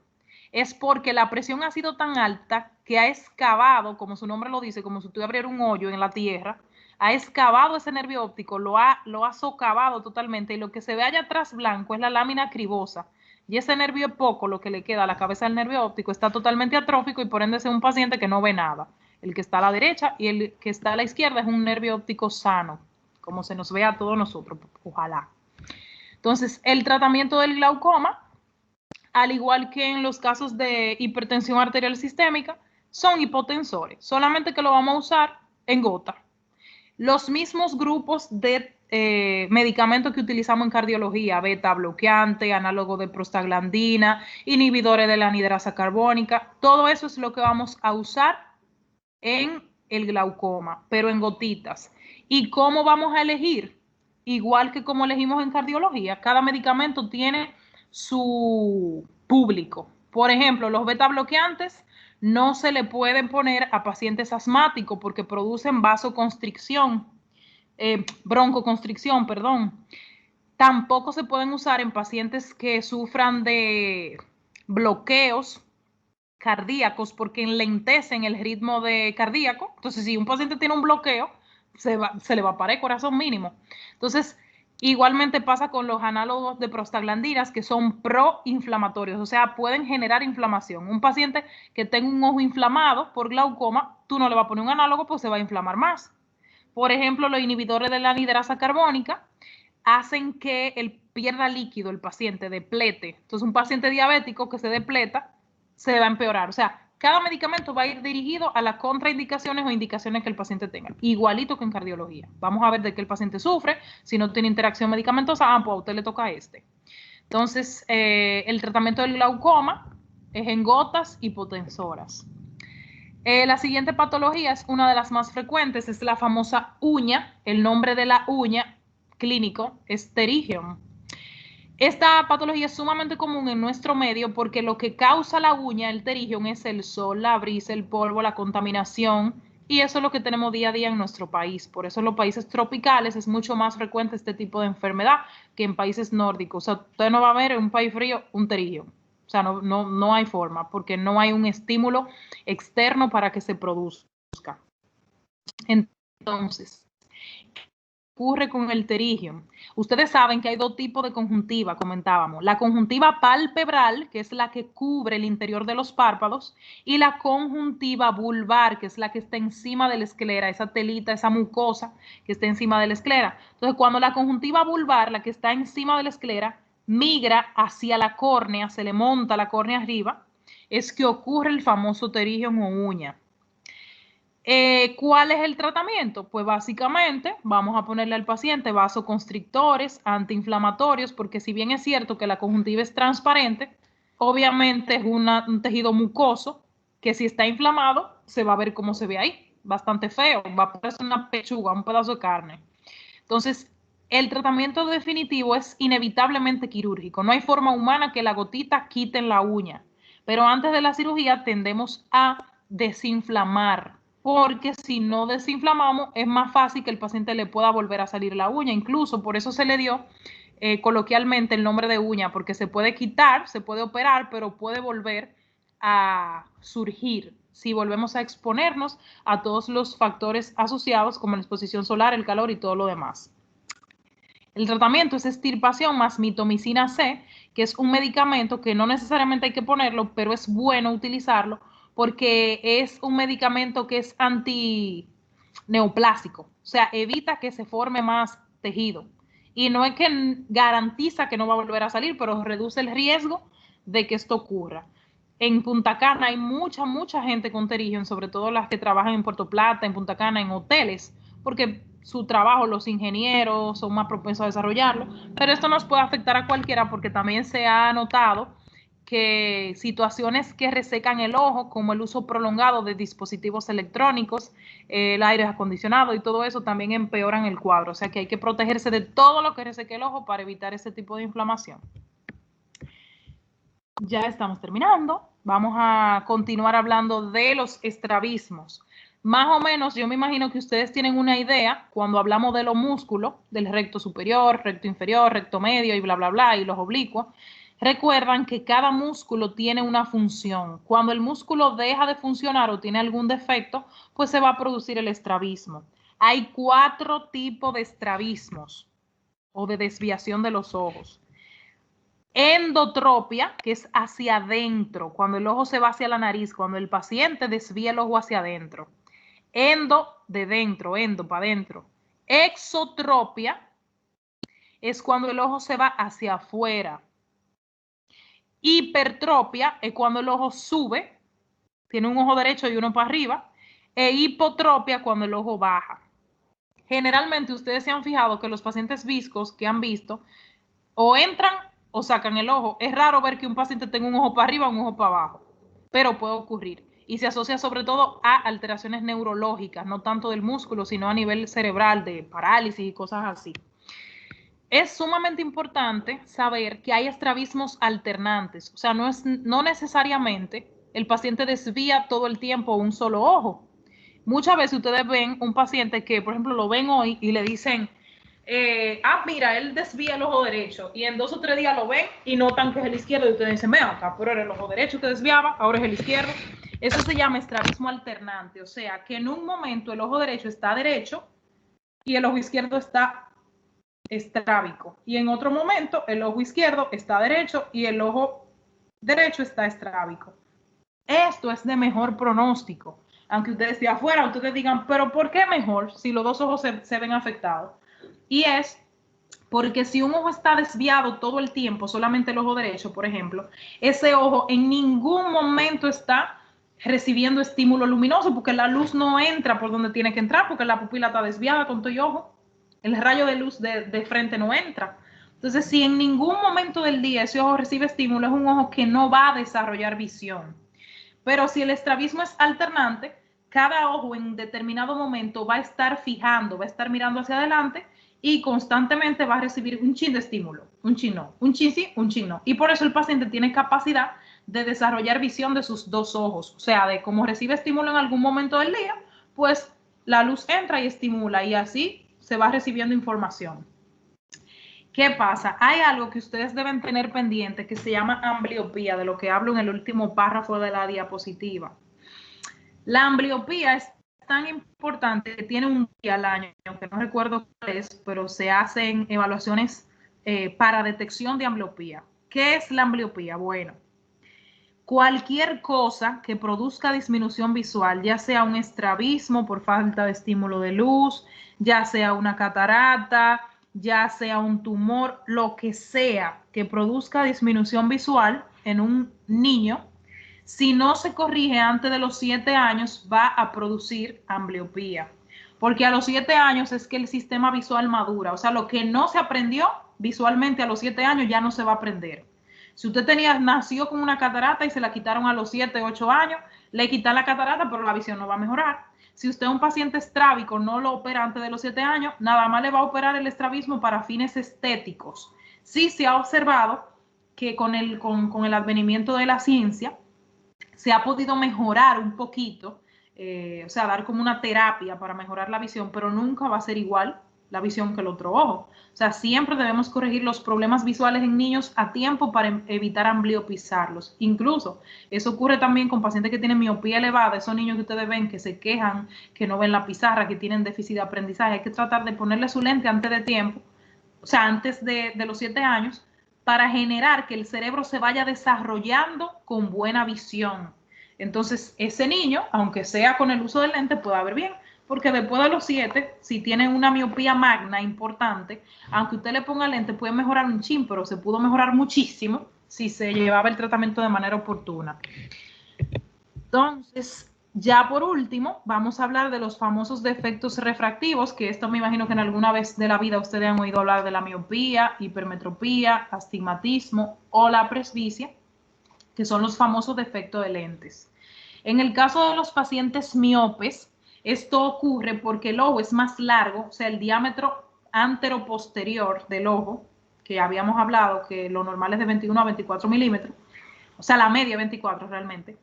Es porque la presión ha sido tan alta que ha excavado, como su nombre lo dice, como si tú abrieras un hoyo en la tierra, ha excavado ese nervio óptico, lo ha socavado totalmente y lo que se ve allá atrás blanco es la lámina cribosa. Y ese nervio es poco lo que le queda a la cabeza del nervio óptico, está totalmente atrófico y por ende es un paciente que no ve nada. El que está a la derecha y el que está a la izquierda es un nervio óptico sano, como se nos ve a todos nosotros, ojalá. Entonces, el tratamiento del glaucoma, al igual que en los casos de hipertensión arterial sistémica, son hipotensores, solamente que lo vamos a usar en gota. Los mismos grupos de medicamentos que utilizamos en cardiología, beta bloqueante, análogo de prostaglandina, inhibidores de la anhidrasa carbónica, todo eso es lo que vamos a usar en el glaucoma, pero en gotitas. ¿Y cómo vamos a elegir? Igual que como elegimos en cardiología, cada medicamento tiene su público. Por ejemplo, los beta bloqueantes no se le pueden poner a pacientes asmáticos porque producen vasoconstricción, broncoconstricción, perdón. Tampoco se pueden usar en pacientes que sufran de bloqueos cardíacos porque enlentecen el ritmo de cardíaco. Entonces, si un paciente tiene un bloqueo, se le va a parar el corazón mínimo. Entonces, igualmente pasa con los análogos de prostaglandinas que son proinflamatorios, o sea, pueden generar inflamación. Un paciente que tenga un ojo inflamado por glaucoma, tú no le vas a poner un análogo, pues se va a inflamar más. Por ejemplo, los inhibidores de la anhidrasa carbónica hacen que él pierda líquido el paciente, deplete. Entonces, un paciente diabético que se depleta, se va a empeorar. O sea, cada medicamento va a ir dirigido a las contraindicaciones o indicaciones que el paciente tenga, igualito que en cardiología. Vamos a ver de qué el paciente sufre, si no tiene interacción medicamentosa, pues a usted le toca este. Entonces, el tratamiento del glaucoma es en gotas hipotensoras. La siguiente patología es una de las más frecuentes, es la famosa uña. El nombre de la uña clínico es pterigium. Esta patología es sumamente común en nuestro medio porque lo que causa la uña, el pterigium, es el sol, la brisa, el polvo, la contaminación, y eso es lo que tenemos día a día en nuestro país. Por eso en los países tropicales es mucho más frecuente este tipo de enfermedad que en países nórdicos. O sea, usted no va a ver en un país frío un pterigium. O sea, no hay forma, porque no hay un estímulo externo para que se produzca. Entonces, ¿qué ocurre con el pterigium? Ustedes saben que hay dos tipos de conjuntiva, comentábamos. La conjuntiva palpebral, que es la que cubre el interior de los párpados, y la conjuntiva vulvar, que es la que está encima de la esclera, esa telita, esa mucosa que está encima de la esclera. Entonces, cuando la conjuntiva vulvar, la que está encima de la esclera, migra hacia la córnea, se le monta la córnea arriba, es que ocurre el famoso pterigium o uña. ¿Cuál es el tratamiento? Pues básicamente vamos a ponerle al paciente vasoconstrictores, antiinflamatorios, porque si bien es cierto que la conjuntiva es transparente, obviamente es un tejido mucoso que si está inflamado se va a ver cómo se ve ahí, bastante feo, va a parecer una pechuga, un pedazo de carne. Entonces, el tratamiento definitivo es inevitablemente quirúrgico. No hay forma humana que la gotita quite la uña, pero antes de la cirugía tendemos a desinflamar, porque si no desinflamamos es más fácil que el paciente le pueda volver a salir la uña. Incluso por eso se le dio coloquialmente el nombre de uña, porque se puede quitar, se puede operar, pero puede volver a surgir si volvemos a exponernos a todos los factores asociados como la exposición solar, el calor y todo lo demás. El tratamiento es extirpación más mitomicina C, que es un medicamento que no necesariamente hay que ponerlo, pero es bueno utilizarlo porque es un medicamento que es antineoplásico, o sea, evita que se forme más tejido. Y no es que garantiza que no va a volver a salir, pero reduce el riesgo de que esto ocurra. En Punta Cana hay mucha gente con pterigium, sobre todo las que trabajan en Puerto Plata, en Punta Cana, en hoteles, porque su trabajo, los ingenieros son más propensos a desarrollarlo, pero esto nos puede afectar a cualquiera porque también se ha notado que situaciones que resecan el ojo, como el uso prolongado de dispositivos electrónicos, el aire acondicionado y todo eso también empeoran el cuadro, o sea que hay que protegerse de todo lo que reseque el ojo para evitar ese tipo de inflamación. Ya estamos terminando. Vamos a continuar hablando de los estrabismos. Más o menos, yo me imagino que ustedes tienen una idea cuando hablamos de los músculos, del recto superior, recto inferior, recto medio y bla, bla, bla, y los oblicuos. Recuerdan que cada músculo tiene una función. Cuando el músculo deja de funcionar o tiene algún defecto, pues se va a producir el estrabismo. Hay 4 tipos de estrabismos o de desviación de los ojos. Endotropia, que es hacia adentro, cuando el ojo se va hacia la nariz, cuando el paciente desvía el ojo hacia adentro. Endo, de dentro, endo, para adentro. Exotropia es cuando el ojo se va hacia afuera. Hipertropia es cuando el ojo sube, tiene un ojo derecho y uno para arriba. E hipotropia cuando el ojo baja. Generalmente ustedes se han fijado que los pacientes viscos que han visto o entran o sacan el ojo. Es raro ver que un paciente tenga un ojo para arriba o un ojo para abajo, pero puede ocurrir. Y se asocia sobre todo a alteraciones neurológicas, no tanto del músculo, sino a nivel cerebral, de parálisis y cosas así. Es sumamente importante saber que hay estrabismos alternantes. O sea, no necesariamente el paciente desvía todo el tiempo un solo ojo. Muchas veces ustedes ven un paciente que, por ejemplo, lo ven hoy y le dicen, mira, él desvía el ojo derecho, y en 2 o 3 días lo ven y notan que es el izquierdo, y ustedes dicen, mira acá, pero era el ojo derecho que desviaba, ahora es el izquierdo. Eso se llama estrabismo alternante, o sea, que en un momento el ojo derecho está derecho y el ojo izquierdo está estrábico, y en otro momento el ojo izquierdo está derecho y el ojo derecho está estrábico. Esto es de mejor pronóstico, aunque ustedes de afuera, ustedes digan, pero ¿por qué mejor si los 2 ojos se ven afectados? Y es porque si un ojo está desviado todo el tiempo, solamente el ojo derecho, por ejemplo, ese ojo en ningún momento está recibiendo estímulo luminoso, porque la luz no entra por donde tiene que entrar, porque la pupila está desviada con tu ojo. El rayo de luz de frente no entra. Entonces, si en ningún momento del día ese ojo recibe estímulo, es un ojo que no va a desarrollar visión. Pero si el estrabismo es alternante, cada ojo en determinado momento va a estar fijando, va a estar mirando hacia adelante y constantemente va a recibir un chin de estímulo, un chin no, un chin sí, un chin no. Y por eso el paciente tiene capacidad de desarrollar visión de sus dos ojos. O sea, de cómo recibe estímulo en algún momento del día, pues la luz entra y estimula y así se va recibiendo información. ¿Qué pasa? Hay algo que ustedes deben tener pendiente que se llama ambliopía, de lo que hablo en el último párrafo de la diapositiva. La ambliopía es tan importante que tiene un día al año, aunque no recuerdo cuál es, pero se hacen evaluaciones para detección de ambliopía. ¿Qué es la ambliopía? Bueno, cualquier cosa que produzca disminución visual, ya sea un estrabismo por falta de estímulo de luz, ya sea una catarata, ya sea un tumor, lo que sea que produzca disminución visual en un niño, si no se corrige antes de los 7 años, va a producir ambliopía. Porque a los 7 años es que el sistema visual madura. O sea, lo que no se aprendió visualmente a los 7 años ya no se va a aprender. Si usted nació con una catarata y se la quitaron a los 7, 8 años, le quitan la catarata, pero la visión no va a mejorar. Si usted es un paciente estrábico, no lo opera antes de los 7 años, nada más le va a operar el estrabismo para fines estéticos. Sí se ha observado que con el advenimiento de la ciencia, se ha podido mejorar un poquito, o sea, dar como una terapia para mejorar la visión, pero nunca va a ser igual la visión que el otro ojo. O sea, siempre debemos corregir los problemas visuales en niños a tiempo para evitar ambliopizarlos. Incluso, eso ocurre también con pacientes que tienen miopía elevada, esos niños que ustedes ven que se quejan, que no ven la pizarra, que tienen déficit de aprendizaje. Hay que tratar de ponerle su lente antes de tiempo, o sea, antes de los 7 años, para generar que el cerebro se vaya desarrollando con buena visión. Entonces, ese niño, aunque sea con el uso del lente, pueda ver bien, porque después de los 7, si tiene una miopía magna importante, aunque usted le ponga lente, puede mejorar un chin, pero se pudo mejorar muchísimo si se llevaba el tratamiento de manera oportuna. Entonces, ya por último, vamos a hablar de los famosos defectos refractivos, que esto me imagino que en alguna vez de la vida ustedes han oído hablar de la miopía, hipermetropía, astigmatismo o la presbicia, que son los famosos defectos de lentes. En el caso de los pacientes miopes, esto ocurre porque el ojo es más largo, o sea, el diámetro anteroposterior del ojo, que habíamos hablado que lo normal es de 21 a 24 milímetros, o sea, la media 24 realmente,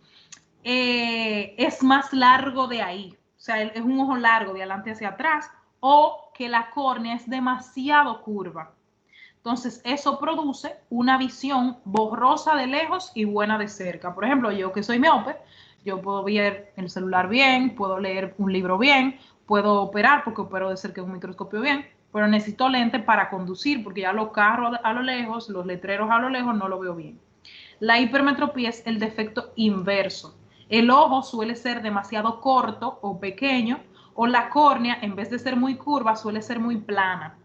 es más largo de ahí, o sea, es un ojo largo de adelante hacia atrás, o que la córnea es demasiado curva. Entonces, eso produce una visión borrosa de lejos y buena de cerca. Por ejemplo, yo que soy miope, yo puedo ver el celular bien, puedo leer un libro bien, puedo operar porque opero de cerca de un microscopio bien, pero necesito lente para conducir porque ya los carros a lo lejos, los letreros a lo lejos no lo veo bien. La hipermetropía es el defecto inverso. El ojo suele ser demasiado corto o pequeño, o la córnea, en vez de ser muy curva, suele ser muy plana.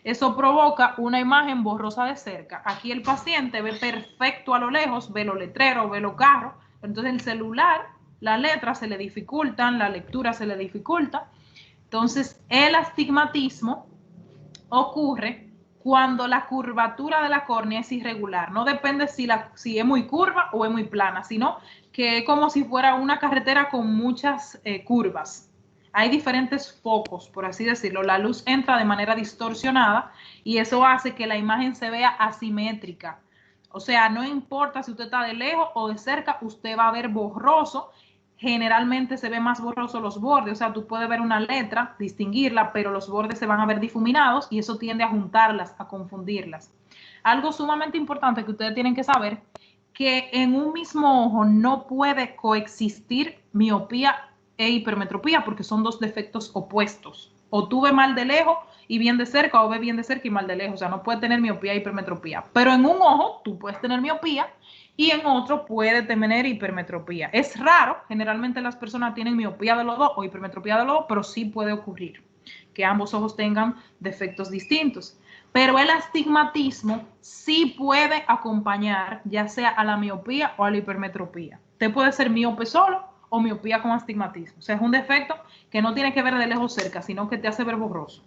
Eso provoca una imagen borrosa de cerca. Aquí el paciente ve perfecto a lo lejos, ve los letreros, ve los carros. Entonces el celular, las letras se le dificultan, la lectura se le dificulta. Entonces el astigmatismo ocurre cuando la curvatura de la córnea es irregular. No depende si es muy curva o es muy plana, sino que es como si fuera una carretera con muchas curvas. Hay diferentes focos, por así decirlo. La luz entra de manera distorsionada y eso hace que la imagen se vea asimétrica. O sea, no importa si usted está de lejos o de cerca, usted va a ver borroso. Generalmente se ve más borroso los bordes, o sea, tú puedes ver una letra, distinguirla, pero los bordes se van a ver difuminados y eso tiende a juntarlas, a confundirlas. Algo sumamente importante que ustedes tienen que saber, que en un mismo ojo no puede coexistir miopía e hipermetropía porque son dos defectos opuestos. O tú ves mal de lejos y bien de cerca, o ves bien de cerca y mal de lejos. O sea, no puedes tener miopía e hipermetropía. Pero en un ojo tú puedes tener miopía y en otro puede tener hipermetropía. Es raro, generalmente las personas tienen miopía de los dos o hipermetropía de los dos, pero sí puede ocurrir que ambos ojos tengan defectos distintos. Pero el astigmatismo sí puede acompañar ya sea a la miopía o a la hipermetropía. Usted puede ser miope solo o miopía con astigmatismo. O sea, es un defecto que no tiene que ver de lejos cerca, sino que te hace ver borroso.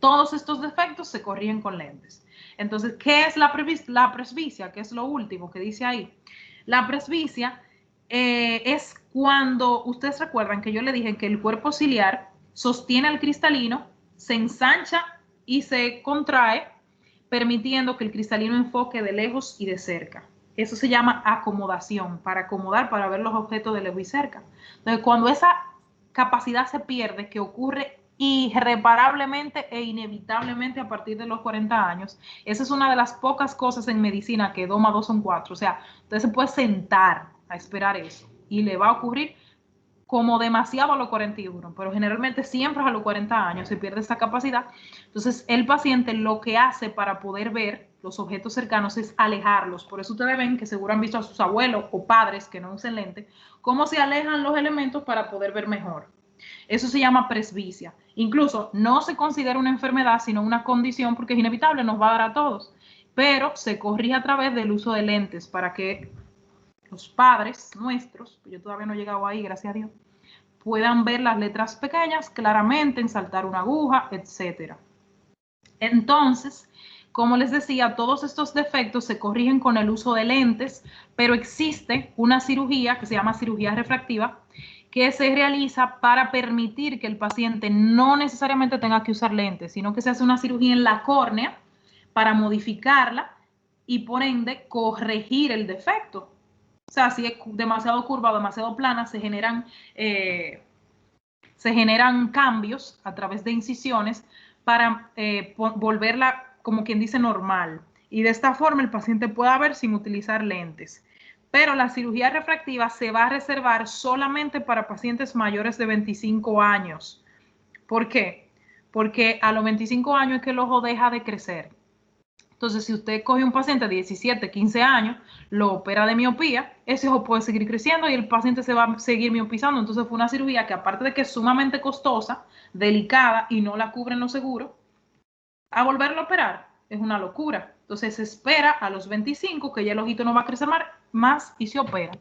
Todos estos defectos se corrigen con lentes. Entonces, ¿qué es la presbicia? ¿Qué es lo último que dice ahí? La presbicia es cuando, ustedes recuerdan que yo le dije que el cuerpo ciliar sostiene al cristalino, se ensancha y se contrae, permitiendo que el cristalino enfoque de lejos y de cerca. Eso se llama acomodación, para acomodar, para ver los objetos de lejos y cerca. Entonces, cuando esa capacidad se pierde, que ocurre irreparablemente e inevitablemente a partir de los 40 años, esa es una de las pocas cosas en medicina que 2 más 2 son 4. O sea, usted se puede sentar a esperar eso y le va a ocurrir como demasiado a los 41, pero generalmente siempre a los 40 años se pierde esa capacidad. Entonces, el paciente lo que hace para poder ver los objetos cercanos es alejarlos. Por eso ustedes ven que seguro han visto a sus abuelos o padres que no usan lente, cómo se alejan los elementos para poder ver mejor. Eso se llama presbicia. Incluso no se considera una enfermedad, sino una condición, porque es inevitable, nos va a dar a todos, pero se corrige a través del uso de lentes para que los padres nuestros, yo todavía no he llegado ahí, gracias a Dios, puedan ver las letras pequeñas claramente, ensaltar una aguja, etc. Entonces, como les decía, todos estos defectos se corrigen con el uso de lentes, pero existe una cirugía que se llama cirugía refractiva, que se realiza para permitir que el paciente no necesariamente tenga que usar lentes, sino que se hace una cirugía en la córnea para modificarla y por ende corregir el defecto. O sea, si es demasiado curva o demasiado plana, se generan cambios a través de incisiones para volverla, como quien dice, normal. Y de esta forma el paciente pueda ver sin utilizar lentes. Pero la cirugía refractiva se va a reservar solamente para pacientes mayores de 25 años. ¿Por qué? Porque a los 25 años es que el ojo deja de crecer. Entonces, si usted coge un paciente de 17, 15 años, lo opera de miopía, ese ojo puede seguir creciendo y el paciente se va a seguir miopizando. Entonces, fue una cirugía que, aparte de que es sumamente costosa, delicada y no la cubren los seguros, a volverlo a operar es una locura. Entonces, se espera a los 25 que ya el ojito no va a crecer más y se opera.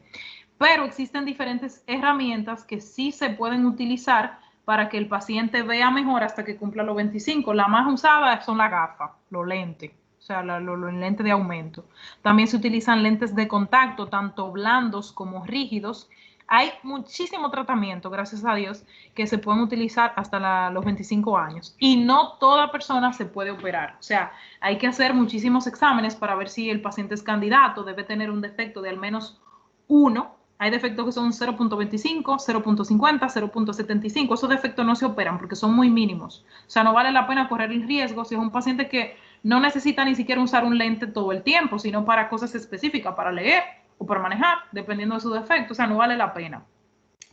Pero existen diferentes herramientas que sí se pueden utilizar para que el paciente vea mejor hasta que cumpla los 25. La más usada son las gafas, los lentes. O sea, los lentes de aumento. También se utilizan lentes de contacto, tanto blandos como rígidos. Hay muchísimo tratamiento, gracias a Dios, que se pueden utilizar hasta los 25 años. Y no toda persona se puede operar. O sea, hay que hacer muchísimos exámenes para ver si el paciente es candidato. Debe tener un defecto de al menos 1. Hay defectos que son 0.25, 0.50, 0.75. Esos defectos no se operan porque son muy mínimos. O sea, no vale la pena correr el riesgo si es un paciente que no necesita ni siquiera usar un lente todo el tiempo, sino para cosas específicas, para leer o para manejar, dependiendo de su defecto. O sea, no vale la pena.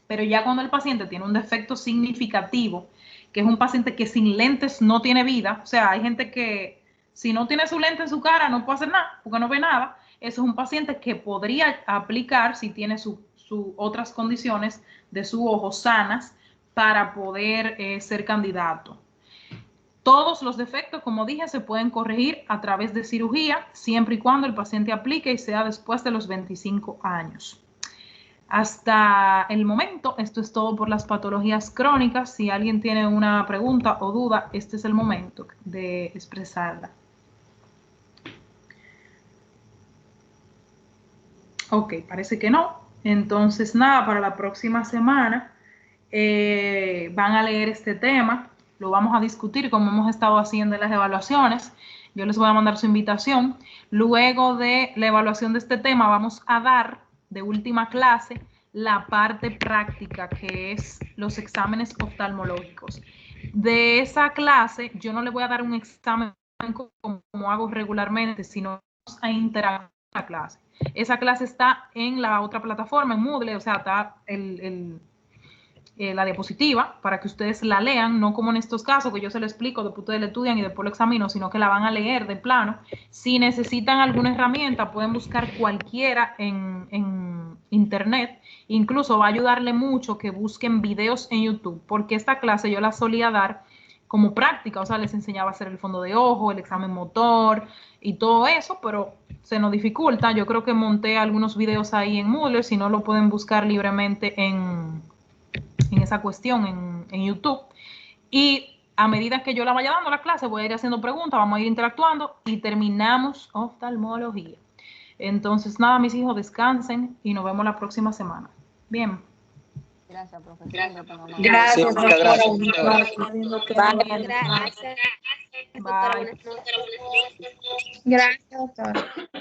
Pero ya cuando el paciente tiene un defecto significativo, que es un paciente que sin lentes no tiene vida, o sea, hay gente que si no tiene su lente en su cara no puede hacer nada, porque no ve nada. Eso es un paciente que podría aplicar, si tiene sus otras condiciones de su ojo sanas, para poder ser candidato. Todos los defectos, como dije, se pueden corregir a través de cirugía, siempre y cuando el paciente aplique y sea después de los 25 años. Hasta el momento, esto es todo por las patologías crónicas. Si alguien tiene una pregunta o duda, este es el momento de expresarla. Ok, parece que no. Entonces, nada, para la próxima semana van a leer este tema. Lo vamos a discutir como hemos estado haciendo en las evaluaciones. Yo les voy a mandar su invitación. Luego de la evaluación de este tema, vamos a dar de última clase la parte práctica, que es los exámenes oftalmológicos. De esa clase, yo no le voy a dar un examen como hago regularmente, sino a interactuar con la clase. Esa clase está en la otra plataforma, en Moodle, o sea, está la diapositiva para que ustedes la lean, no como en estos casos que yo se lo explico, después ustedes la estudian y después lo examino, sino que la van a leer de plano. Si necesitan alguna herramienta, pueden buscar cualquiera en internet. Incluso va a ayudarle mucho que busquen videos en YouTube, porque esta clase yo la solía dar como práctica, o sea, les enseñaba a hacer el fondo de ojo, el examen motor y todo eso, pero se nos dificulta. Yo creo que monté algunos videos ahí en Moodle, si no lo pueden buscar libremente en esa cuestión en YouTube. Y a medida que yo la vaya dando la clase, voy a ir haciendo preguntas, vamos a ir interactuando y terminamos oftalmología. Entonces, nada, mis hijos, descansen y nos vemos la próxima semana. Bien. Gracias, profesor. Gracias, Sí, muchas gracias. Gracias. Bye. Gracias, doctora.